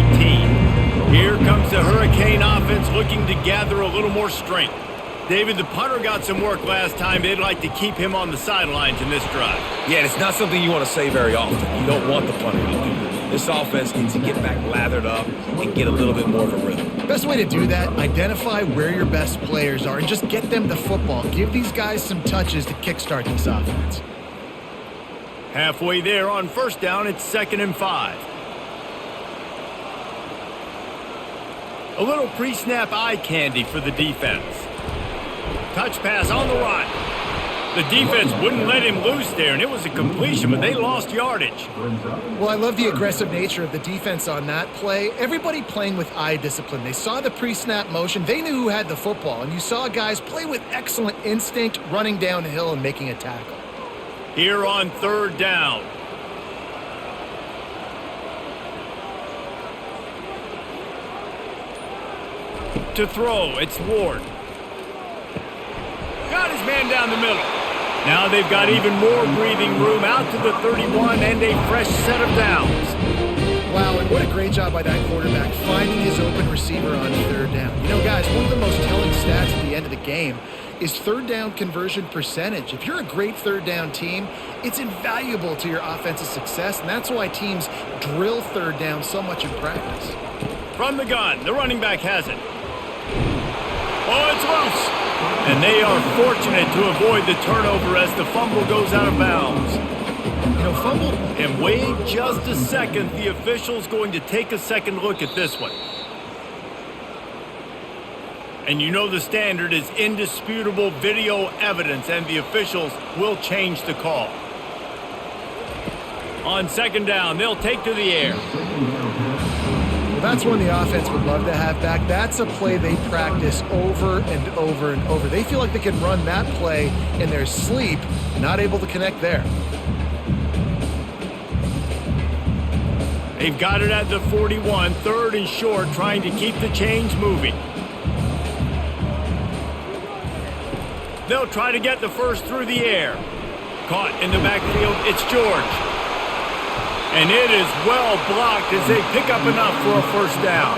18. Here comes the Hurricane offense looking to gather a little more strength. David, the punter got some work last time. They'd like to keep him on the sidelines in this drive. Yeah, and it's not something you want to say very often. You don't want the punter to do that. This offense needs to get back lathered up and get a little bit more of a rhythm. Best way to do that, identify where your best players are and just get them the football. Give these guys some touches to kickstart this offense. Halfway there on first down, it's 2nd and 5. A little pre-snap eye candy for the defense. Touch pass on the run. The defense wouldn't let him loose there, and it was a completion, but they lost yardage. Well, I love the aggressive nature of the defense on that play. Everybody playing with eye discipline. They saw the pre-snap motion. They knew who had the football, and you saw guys play with excellent instinct, running downhill and making a tackle. Here on 3rd down. To throw, it's Ward. Got his man down the middle. Now they've got even more breathing room out to the 31 and a fresh set of downs. Wow, and what a great job by that quarterback finding his open receiver on 3rd down. You know, guys, one of the most telling stats at the end of the game is 3rd down conversion percentage. If you're a great 3rd down team, it's invaluable to your offensive success, and that's why teams drill 3rd down so much in practice. From the gun, the running back has it. Oh, it's loose. And they are fortunate to avoid the turnover as the fumble goes out of bounds. You know, fumble. And wait just a second. The official's going to take a second look at this one. And you know the standard is indisputable video evidence, and the officials will change the call. On 2nd down, they'll take to the air. Well, that's one the offense would love to have back. That's a play they practice over and over and over. They feel like they can run that play in their sleep, not able to connect there. They've got it at the 41, 3rd and short, trying to keep the chains moving. They'll try to get the first through the air. Caught in the backfield, it's George. And it is well blocked as they pick up enough for a first down.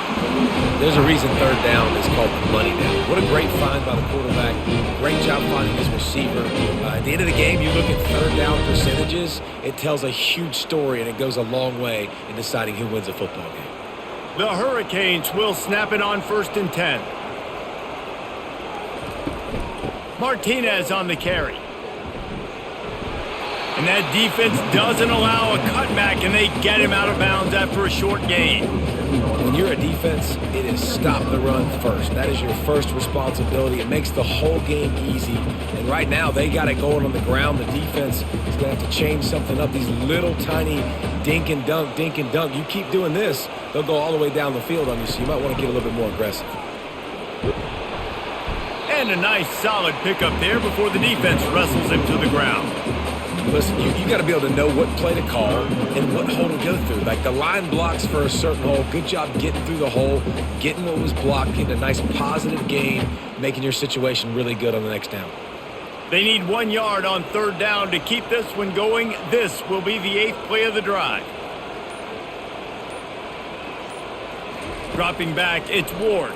There's a reason 3rd down is called the money down. What a great find by the quarterback. Great job finding his receiver. At the end of the game, you look at 3rd down percentages. It tells a huge story, and it goes a long way in deciding who wins a football game. The Hurricanes will snap it on 1st and 10. Martinez on the carry. And that defense doesn't allow a cutback, and they get him out of bounds after a short gain. When you're a defense, it is stop the run first. That is your first responsibility. It makes the whole game easy. And right now, they got it going on the ground. The defense is going to have to change something up. These little tiny dink and dunk, dink and dunk. You keep doing this, they'll go all the way down the field on you, so you might want to get a little bit more aggressive. And a nice solid pickup there before the defense wrestles him to the ground. Listen, you got to be able to know what play to call and what hole to go through. Like the line blocks for a certain hole. Good job getting through the hole, getting what was blocked, getting a nice positive gain, making your situation really good on the next down. They need 1 yard on third down to keep this one going. This will be the 8th play of the drive. Dropping back, it's Ward.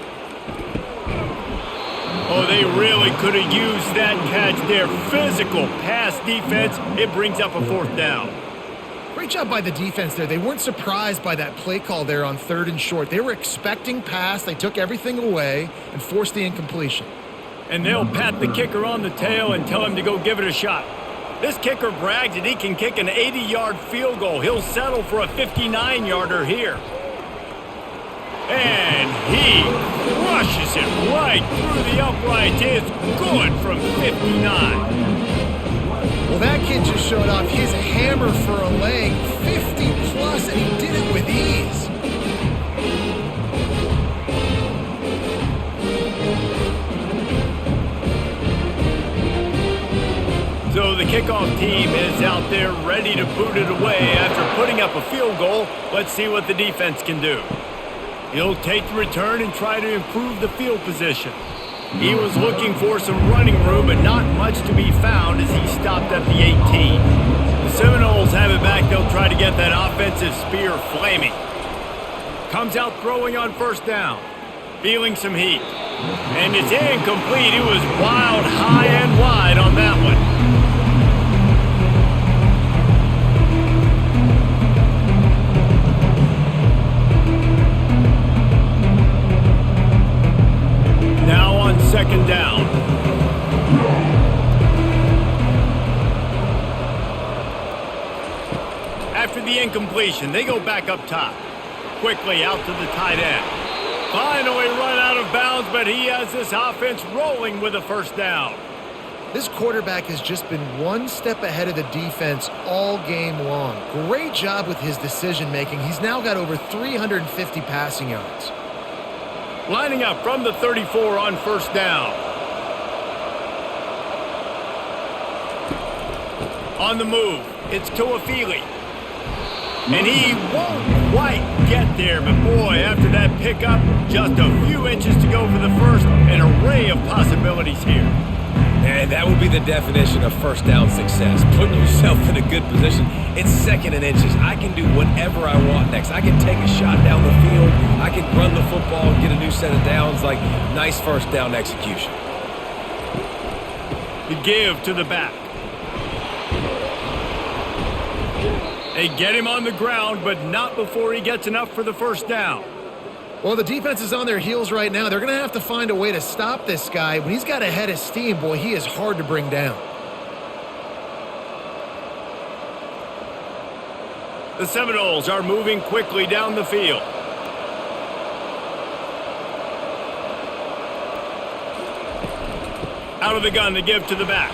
Oh, they really could have used that catch there. Physical pass defense. It brings up a 4th down. Great job by the defense there. They weren't surprised by that play call there on 3rd and short. They were expecting pass. They took everything away and forced the incompletion. And they'll pat the kicker on the tail and tell him to go give it a shot. This kicker brags that he can kick an 80-yard field goal. He'll settle for a 59-yarder here. And he crushes it right through the uprights. It's good from 59. Well, that kid just showed off his hammer for a leg, 50-plus, and he did it with ease. So the kickoff team is out there ready to boot it away after putting up a field goal. Let's see what the defense can do. He'll take the return and try to improve the field position. He was looking for some running room, but not much to be found as he stopped at the 18. The Seminoles have it back. They'll try to get that offensive spear flaming. Comes out throwing on 1st down. Feeling some heat. And it's incomplete. It was wild, high and wide on that one. Now on 2nd down. After the incompletion, they go back up top. Quickly out to the tight end. Finally run out of bounds, but he has this offense rolling with a 1st down. This quarterback has just been one step ahead of the defense all game long. Great job with his decision-making. He's now got over 350 passing yards. Lining up from the 34 on 1st down. On the move, it's Toafili. And he won't quite get there, but boy, after that pickup, just a few inches to go for the first. An array of possibilities here. And that would be the definition of 1st down success. Putting yourself in a good position. It's 2nd and inches. I can do whatever I want next. I can take a shot down the field. I can run the football and get a new set of downs. Like, nice 1st down execution. The give to the back. They get him on the ground, but not before he gets enough for the 1st down. Well, the defense is on their heels right now. They're going to have to find a way to stop this guy. When he's got a head of steam, boy, he is hard to bring down. The Seminoles are moving quickly down the field. Out of the gun to give to the back.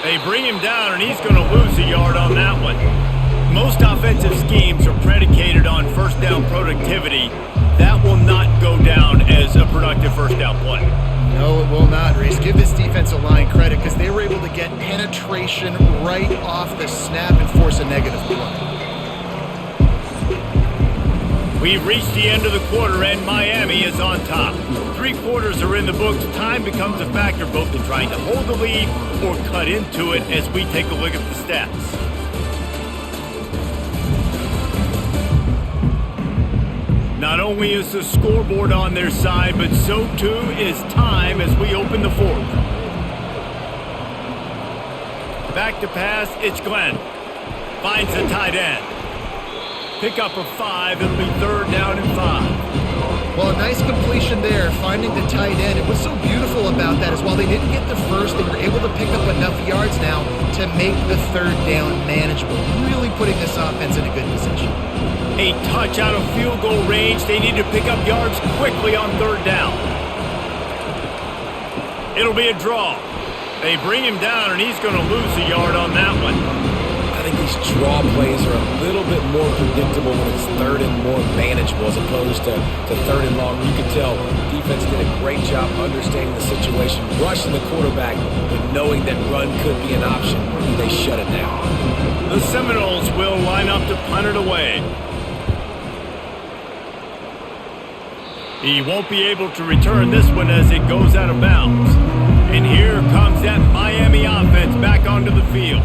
They bring him down, and he's going to lose a yard on that one. Most offensive schemes are predicated on 1st down productivity. That will not go down as a productive 1st down play. No, it will not, Reese. Give this defensive line credit because they were able to get penetration right off the snap and force a negative play. We've reached the end of the quarter, and Miami is on top. 3 quarters are in the books. Time becomes a factor both in trying to hold the lead or cut into it as we take a look at the stats. Not only is the scoreboard on their side, but so too is time as we open the 4th. Back to pass, it's Glenn. Finds the tight end. Pick up a 5, it'll be 3rd down and 5. Well, a nice completion there, finding the tight end. And what's so beautiful about that is while they didn't get the first, they were able to pick up enough yards now to make the third down manageable, really putting this offense in a good position. A touch out of field goal range. They need to pick up yards quickly on third down. It'll be a draw. They bring him down, and he's going to lose a yard on that one. I think these draw plays are a little bit more predictable when it's third and more manageable as opposed to third and long. You can tell defense did a great job understanding the situation, rushing the quarterback, but knowing that run could be an option. They shut it down. The Seminoles will line up to punt it away. He won't be able to return this one as it goes out of bounds. And here comes that Miami offense back onto the field.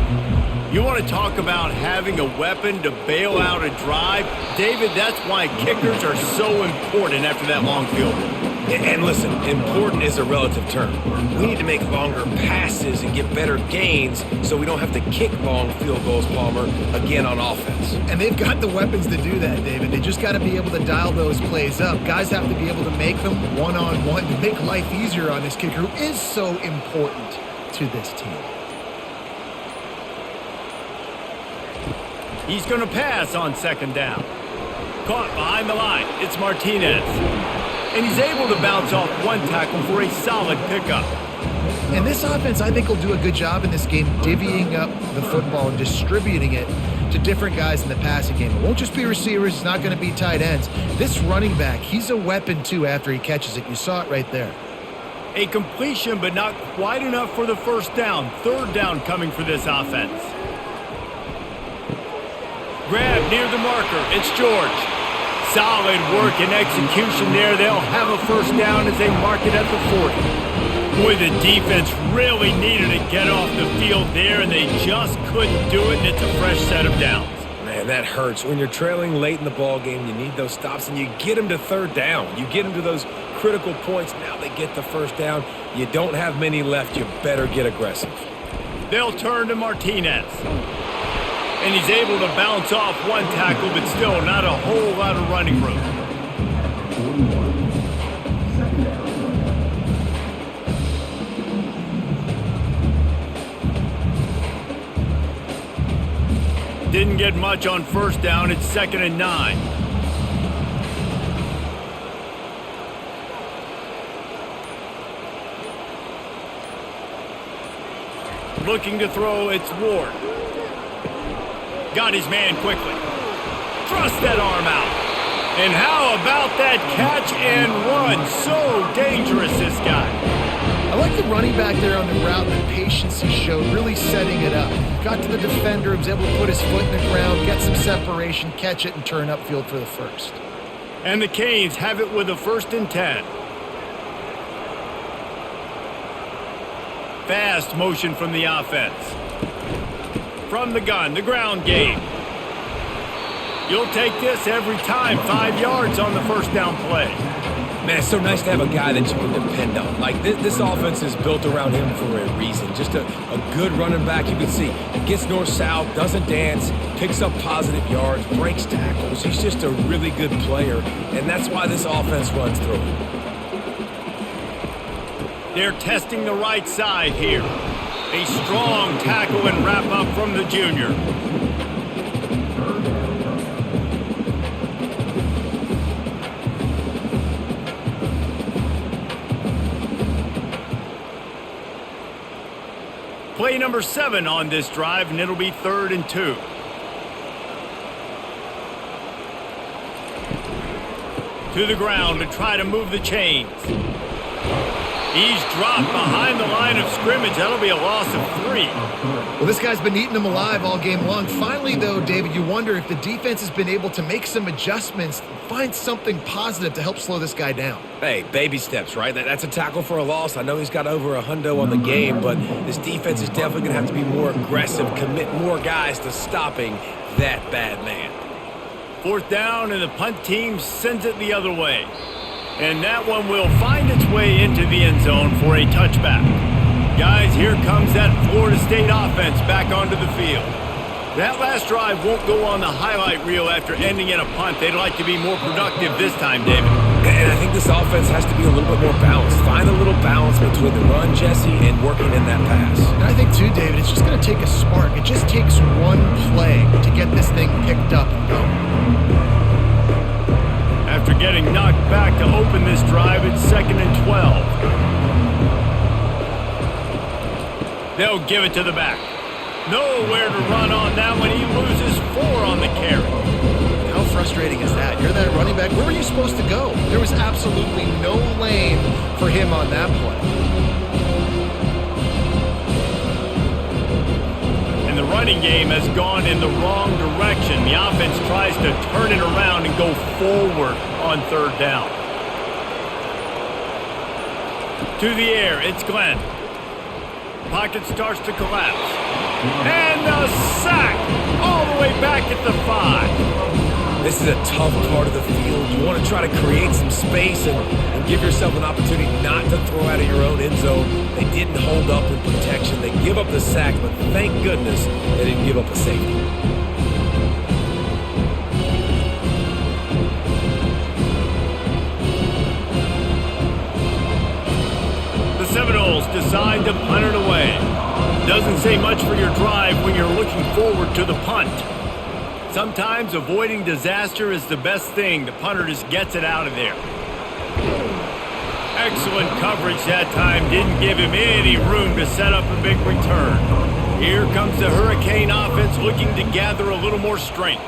You want to talk about having a weapon to bail out a drive? David, that's why kickers are so important after that long field goal. And listen, important is a relative term. We need to make longer passes and get better gains so we don't have to kick long field goals, Palmer, again on offense. And they've got the weapons to do that, David. They just got to be able to dial those plays up. Guys have to be able to make them one-on-one to make life easier on this kicker who is so important to this team. He's going to pass on second down. Caught behind the line. It's Martinez. And he's able to bounce off one tackle for a solid pickup. And this offense, I think, will do a good job in this game divvying up the football and distributing it to different guys in the passing game. It won't just be receivers. It's not going to be tight ends. This running back, he's a weapon, too, after he catches it. You saw it right there. A completion, but not quite enough for the first down. Third down coming for this offense. Grab near the marker. It's George. Solid work and execution there. They'll have a first down as they mark it at the 40. Boy, the defense really needed to get off the field there, and they just couldn't do it, and it's a fresh set of downs. Man, that hurts. When you're trailing late in the ball game, you need those stops, and you get them to third down. You get them to those critical points. Now they get the first down. You don't have many left. You better get aggressive. They'll turn to Martinez. And he's able to bounce off one tackle, but still not a whole lot of running room. Didn't get much on first down. It's 2nd and 9. Looking to throw, it's Ward. Got his man quickly. Thrust that arm out. And how about that catch and run? So dangerous, this guy. I like the running back there on the route, the patience he showed, really setting it up. Got to the defender, was able to put his foot in the ground, get some separation, catch it, and turn upfield for the first. And the Canes have it with a 1st and 10. Fast motion from the offense. From the gun, the ground game. You'll take this every time. 5 yards on the first down play. Man, it's so nice to have a guy that you can depend on. Like, this offense is built around him for a reason. Just a good running back. You can see gets north-south, doesn't dance, picks up positive yards, breaks tackles. He's just a really good player, and that's why this offense runs through him. They're testing the right side here. A strong tackle and wrap up from the junior. Play number 7 on this drive, and it'll be 3rd and 2. To the ground to try to move the chains. He's dropped behind the line of scrimmage. That'll be a loss of 3. Well, this guy's been eating them alive all game long. Finally, though, David, you wonder if the defense has been able to make some adjustments, find something positive to help slow this guy down. Hey, baby steps, right? That's a tackle for a loss. I know he's got over $100 on the game, but this defense is definitely going to have to be more aggressive, commit more guys to stopping that bad man. 4th down, and the punt team sends it the other way. And that one will find its way into the end zone for a touchback. Guys, here comes that Florida State offense back onto the field. That last drive won't go on the highlight reel after ending in a punt. They'd like to be more productive this time, David. And I think this offense has to be a little bit more balanced. Find a little balance between the run, Jesse, and working in that pass. And I think, too, David, it's just going to take a spark. It just takes one play to get this thing picked up and going. After getting knocked back to open this drive, it's 2nd and 12. They'll give it to the back. Nowhere to run on that one. He loses 4 on the carry. How frustrating is that? You're that running back. Where were you supposed to go? There was absolutely no lane for him on that play. And the running game has gone in the wrong direction. The offense tries to turn it around and go forward on 3rd down. To the air, it's Glenn. Pocket starts to collapse. And a sack all the way back at the 5. This is a tough part of the field. You want to try to create some space and give yourself an opportunity not to throw out of your own end zone. They didn't hold up in protection. They give up the sack, but thank goodness they didn't give up a safety. The Seminoles decide to punt it away. Doesn't say much for your drive when you're looking forward to the punt. Sometimes avoiding disaster is the best thing. The punter just gets it out of there. Excellent coverage that time. Didn't give him any room to set up a big return. Here comes the Hurricane offense looking to gather a little more strength.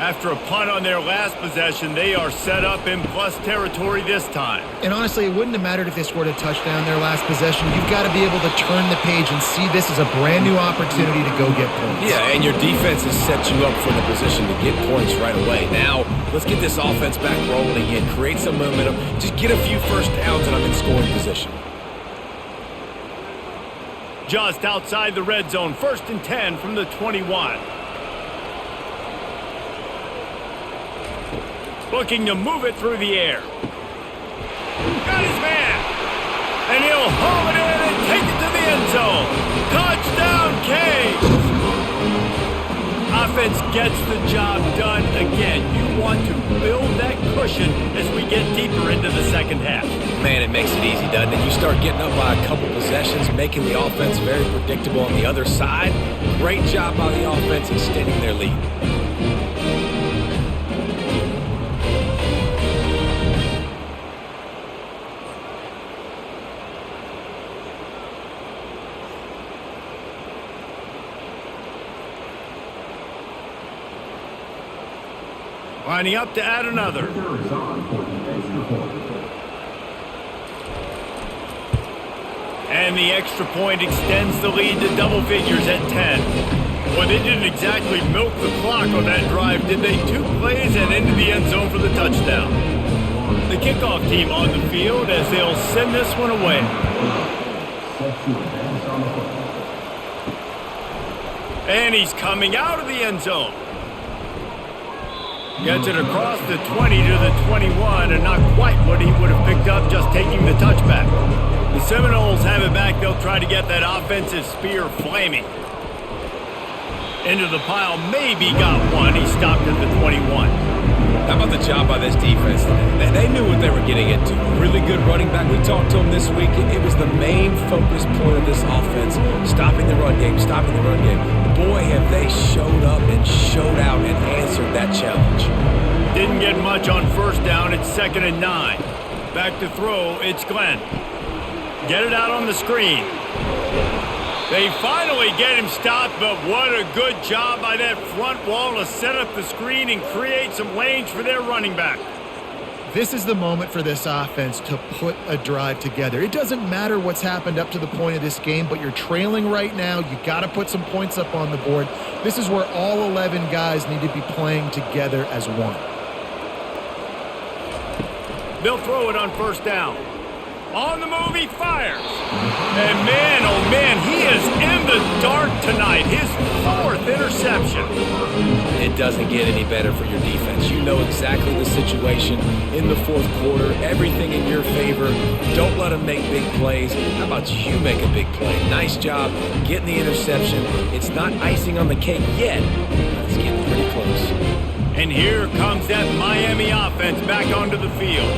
After a punt on their last possession, they are set up in plus territory this time. And honestly, it wouldn't have mattered if they scored a touchdown their last possession. You've got to be able to turn the page and see this as a brand new opportunity to go get points. Yeah, and your defense has set you up for the position to get points right away. Now, let's get this offense back rolling again, create some momentum, just get a few first downs and I'm in scoring position. Just outside the red zone, 1st and 10 from the 21. Looking to move it through the air. Got his man. And he'll home it in and take it to the end zone. Touchdown, Canes. Offense gets the job done again. You want to build that cushion as we get deeper into the second half. Man, it makes it easy, doesn't it? You start getting up by a couple possessions, making the offense very predictable on the other side. Great job by the offense extending their lead. Lining up to add another. And the extra point extends the lead to double figures at 10. Well, they didn't exactly milk the clock on that drive, did they? 2 plays and into the end zone for the touchdown. The kickoff team on the field as they'll send this one away. And he's coming out of the end zone. Gets it across the 20 to the 21, and not quite what he would have picked up just taking the touchback. The Seminoles have it back. They'll try to get that offensive spear flaming. Into the pile, maybe got one. He stopped at the 21. How about the job by this defense today? They knew what they were getting into. Really good running back. We talked to him this week. It was the main focus point of this offense. Stopping the run game, stopping the run game. Boy, have they showed up and showed out and answered that challenge. Didn't get much on 1st down. It's 2nd and 9. Back to throw. It's Glenn. Get it out on the screen. They finally get him stopped, but what a good job by that front wall to set up the screen and create some lanes for their running back. This is the moment for this offense to put a drive together. It doesn't matter what's happened up to the point of this game, but you're trailing right now. You got to put some points up on the board. This is where all 11 guys need to be playing together as one. They'll throw it on 1st down. On the move, he fires. And man, oh man, he is in the dark tonight. His 4th interception. It doesn't get any better for your defense. You know exactly the situation in the 4th quarter. Everything in your favor. Don't let them make big plays. How about you make a big play? Nice job getting the interception. It's not icing on the cake yet, but it's getting pretty close. And here comes that Miami offense back onto the field.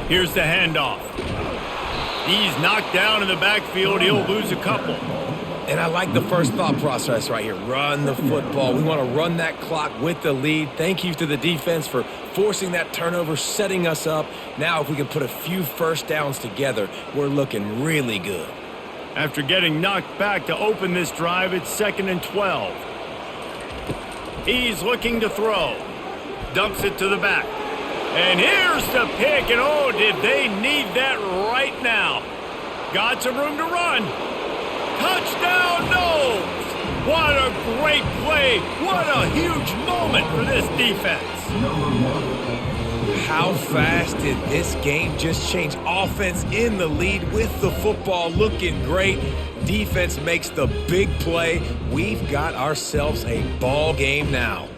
Here's the handoff. He's knocked down in the backfield. He'll lose a couple. And I like the first thought process right here. Run the football. We want to run that clock with the lead. Thank you to the defense for forcing that turnover, setting us up. Now if we can put a few first downs together, we're looking really good. After getting knocked back to open this drive, it's 2nd and 12. He's looking to throw. Dumps it to the back. And here's the pick, and oh, did they need that right now. Got some room to run. Touchdown, no! What a great play. What a huge moment for this defense. How fast did this game just change? Offense in the lead with the football, looking great. Defense makes the big play. We've got ourselves a ball game now.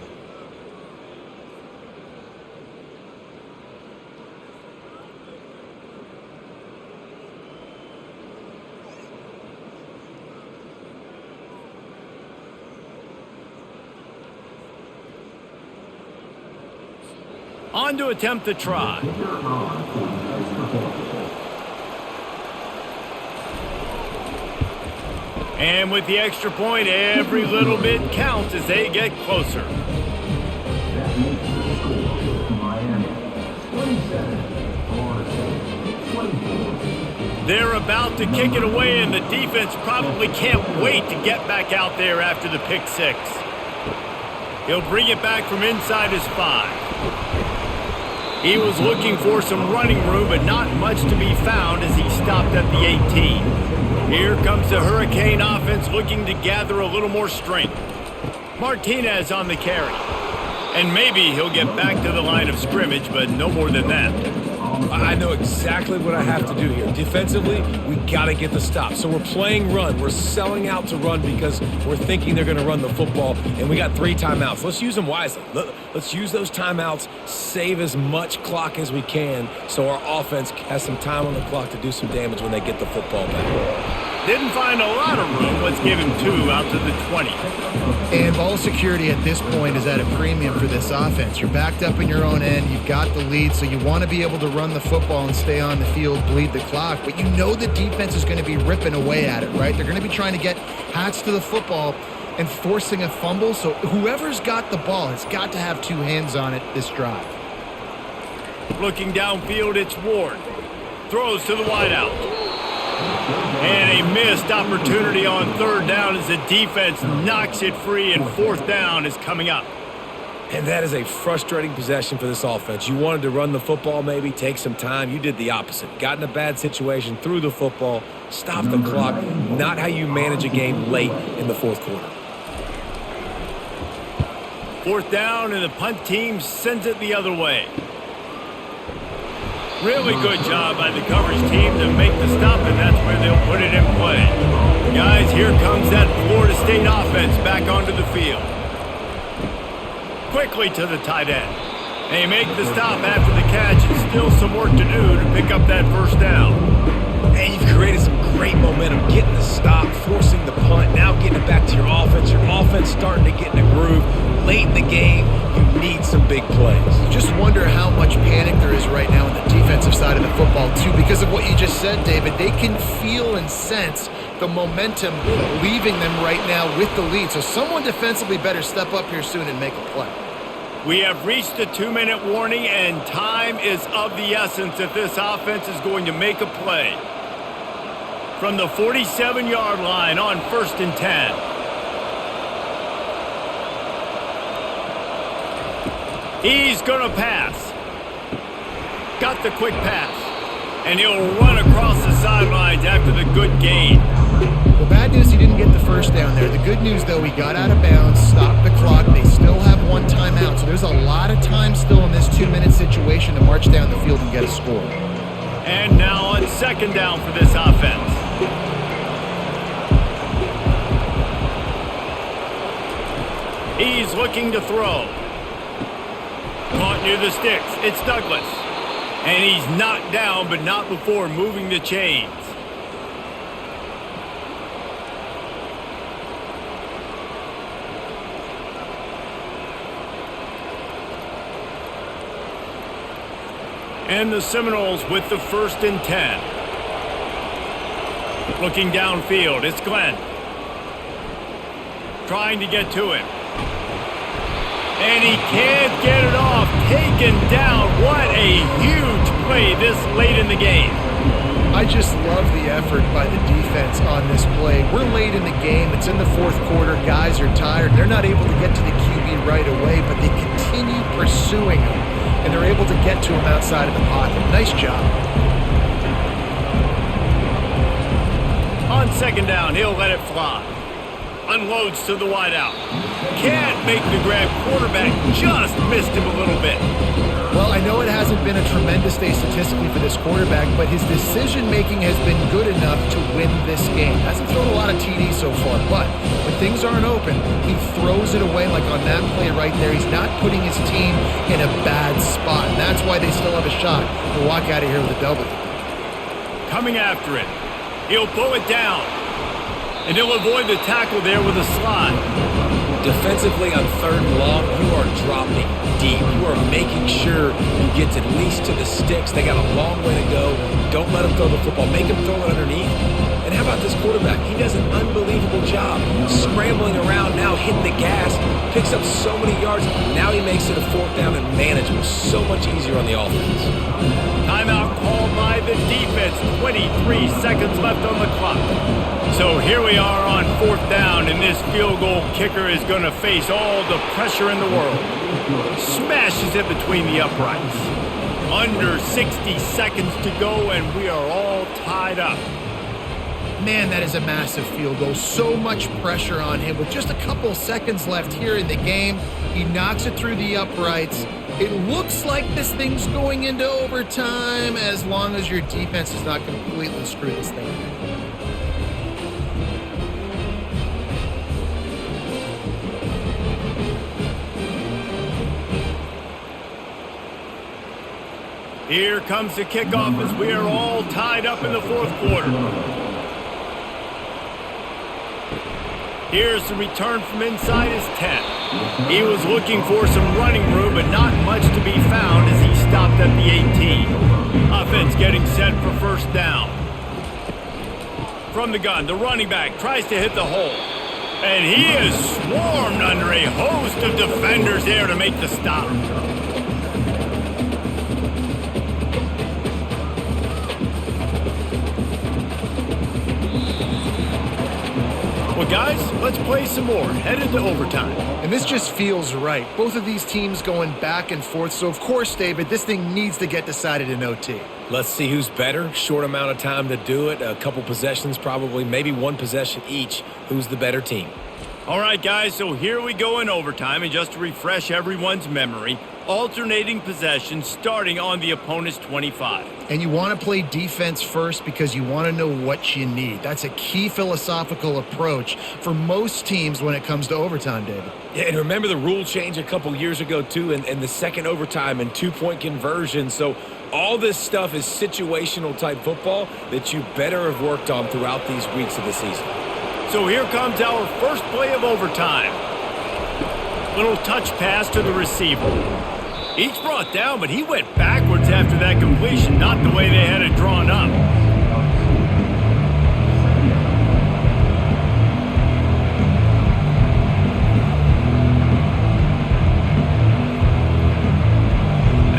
On to attempt the try. And with the extra point, every little bit counts as they get closer. That makes the score Miami 27, Florida State 24. They're about to kick it away, and the defense probably can't wait to get back out there after the pick six. He'll bring it back from inside his 5. He was looking for some running room, but not much to be found as he stopped at the 18. Here comes the Hurricane offense looking to gather a little more strength. Martinez on the carry. And maybe he'll get back to the line of scrimmage, but no more than that. I know exactly what I have to do here. Defensively, we got to get the stop. So we're playing run. We're selling out to run because we're thinking they're going to run the football, and we got 3 timeouts. Let's use them wisely. Let's use those timeouts, save as much clock as we can so our offense has some time on the clock to do some damage when they get the football back. Didn't find a lot of room. Let's give him 2 out to the 20. And ball security at this point is at a premium for this offense. You're backed up in your own end. You've got the lead, so you want to be able to run the football and stay on the field, bleed the clock. But you know the defense is going to be ripping away at it, right? They're going to be trying to get Hats to the football and forcing a fumble. So whoever's got the ball has got to have 2 hands on it this drive. Looking downfield, it's Ward. Throws to the wideout. And a missed opportunity on 3rd down as the defense knocks it free, and 4th down is coming up. And that is a frustrating possession for this offense. You wanted to run the football, maybe take some time. You did the opposite. Got in a bad situation, threw the football, stopped the clock. Not how you manage a game late in the 4th quarter. 4th down, and the punt team sends it the other way. Really good job by the coverage team to make the stop, and that's where they'll put it in play. Guys, here comes that Florida State offense back onto the field. Quickly to the tight end. They make the stop after the catch, and still some work to do to pick up that 1st down. And you've created some great momentum, getting the stop, forcing the punt, now getting it back to your offense. Your offense starting to get in a groove. Late in the game, you need some big plays. Just wonder how much panic there is right now on the defensive side of the football, too, because of what you just said, David. They can feel and sense the momentum leaving them right now with the lead. So someone defensively better step up here soon and make a play. We have reached the 2-minute warning, and time is of the essence if this offense is going to make a play. From the 47-yard line on 1st and 10. He's going to pass. Got the quick pass. And he'll run across the sidelines after the good gain. Well, bad news, he didn't get the 1st down there. The good news, though, he got out of bounds, stopped the clock. They still have 1 timeout. So there's a lot of time still in this 2-minute situation to march down the field and get a score. And now on 2nd down for this offense. He's looking to throw. Caught near the sticks. It's Douglas. And he's knocked down, but not before moving the chains. And the Seminoles with the 1st and 10. Looking downfield, it's Glenn. Trying to get to him. And he can't get it off. Taken down. What a huge play this late in the game. I just love the effort by the defense on this play. We're late in the game. It's in the 4th quarter. Guys are tired. They're not able to get to the QB right away, but they continue pursuing him, and they're able to get to him outside of the pocket. Nice job. On 2nd down, he'll let it fly. Unloads to the wideout. Can't make the grab. Quarterback just missed him a little bit. Well, I know it hasn't been a tremendous day statistically for this quarterback, but his decision-making has been good enough to win this game. Hasn't thrown a lot of TDs so far, but when things aren't open, he throws it away like on that play right there. He's not putting his team in a bad spot, and that's why they still have a shot to walk out of here with a W. Coming after it. He'll pull it down. And he'll avoid the tackle there with a slide. Defensively on 3rd and long, you are dropping deep. You are making sure you get at least to the sticks. They got a long way to go. Don't let them throw the football. Make them throw it underneath. And how about this quarterback? He does an unbelievable job scrambling around, now hitting the gas, picks up so many yards. Now he makes it a 4th down and manageable. So much easier on the offense. Timeout called by the defense. 23 seconds left on the clock. So here we are on 4th down, and this field goal kicker is going to face all the pressure in the world. Smashes it between the uprights. Under 60 seconds to go, and we are all tied up. Man, that is a massive field goal. So much pressure on him. With just a couple seconds left here in the game, he knocks it through the uprights. It looks like this thing's going into overtime as long as your defense does not completely screw this thing up. Here comes the kickoff as we are all tied up in the 4th quarter. Here's the return from inside his 10. He was looking for some running room, but not much to be found as he stopped at the 18. Offense getting set for 1st down. From the gun, the running back tries to hit the hole. And he is swarmed under a host of defenders there to make the stop. Well, guys, let's play some more. Headed to overtime. And this just feels right. Both of these teams going back and forth. So, of course, David, this thing needs to get decided in OT. Let's see who's better. Short amount of time to do it. A couple possessions probably, maybe one possession each. Who's the better team? All right, guys, so here we go in overtime. And just to refresh everyone's memory, alternating possessions starting on the opponent's 25. And you want to play defense first because you want to know what you need. That's a key philosophical approach for most teams when it comes to overtime, David. Yeah, and remember the rule change a couple years ago, too, and the second overtime and 2-point conversion. So all this stuff is situational type football that you better have worked on throughout these weeks of the season. So here comes our first play of overtime. Little touch pass to the receiver. He's brought down, but he went backwards after that completion, not the way they had it drawn up.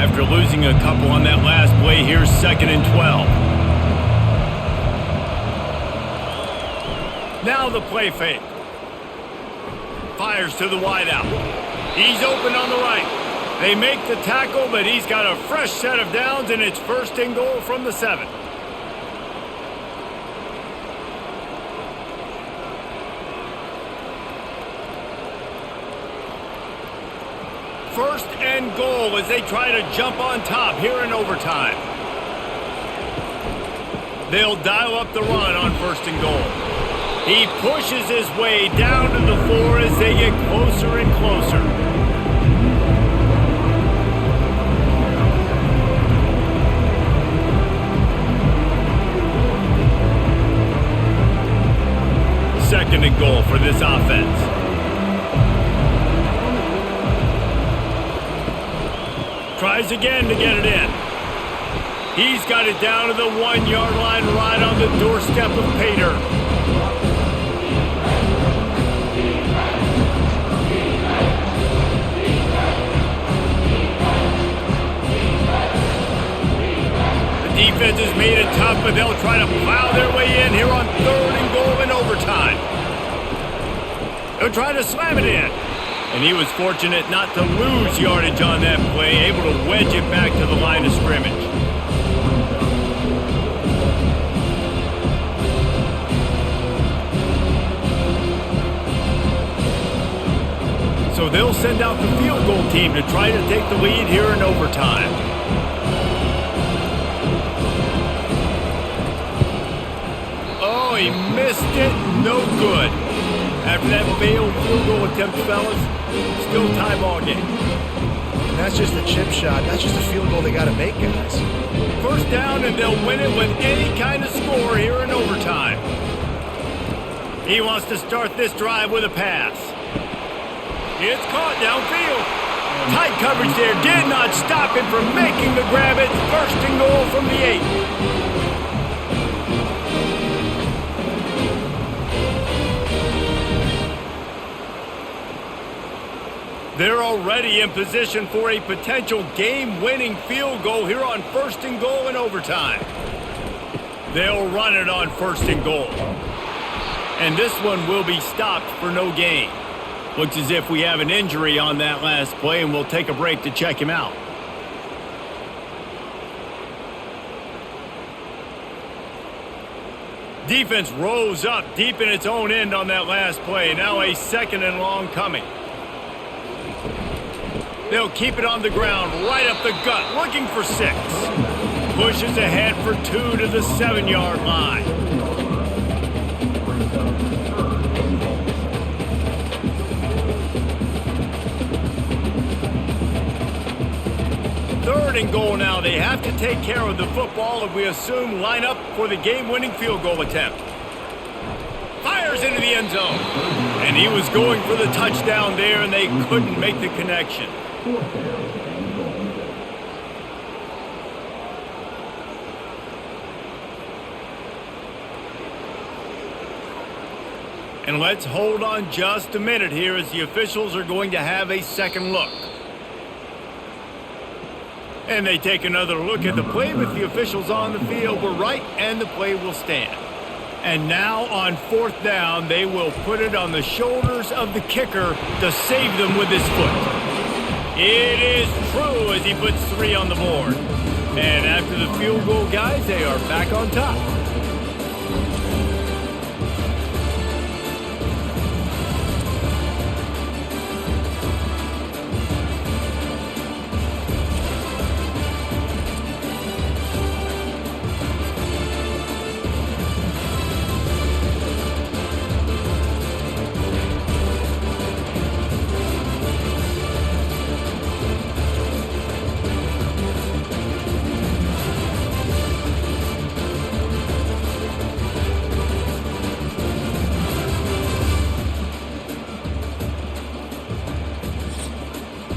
After losing a couple on that last play, here's 2nd and 12. Now the play fake. Fires to the wideout. He's open on the right. They make the tackle, but he's got a fresh set of downs, and it's 1st and goal from the 7. First and goal as they try to jump on top here in overtime. They'll dial up the run on 1st and goal. He pushes his way down to the 4 as they get closer and closer. Second and goal for this offense. Tries again to get it in. He's got it down to the 1-yard line right on the doorstep of Pater. Defense has made it tough, but they'll try to plow their way in here on 3rd and goal in overtime. They'll try to slam it in. And he was fortunate not to lose yardage on that play, able to wedge it back to the line of scrimmage. So they'll send out the field goal team to try to take the lead here in overtime. Oh, he missed it. No good. After that failed field goal attempt, fellas, still tie ball game. And that's just a chip shot. That's just a field goal they got to make, guys. First down, and they'll win it with any kind of score here in overtime. He wants to start this drive with a pass. It's caught downfield. Tight coverage there did not stop him from making the grab. It's 1st and goal from the 8. They're already in position for a potential game-winning field goal here on 1st and goal in overtime. They'll run it on 1st and goal. And this one will be stopped for no gain. Looks as if we have an injury on that last play, and we'll take a break to check him out. Defense rose up deep in its own end on that last play. Now a 2nd and long coming. They'll keep it on the ground, right up the gut, looking for 6. Pushes ahead for 2 to the 7-yard line. Third and goal now. They have to take care of the football, and we assume line up for the game-winning field goal attempt. Fires into the end zone. And he was going for the touchdown there, and they couldn't make the connection. And let's hold on just a minute here as the officials are going to have a second look. And they take another look at the play with the officials on the field. We're right, and the play will stand. And now on 4th down, they will put it on the shoulders of the kicker to save them with his foot. It is true as he puts 3 on the board. And after the field goal, guys, they are back on top.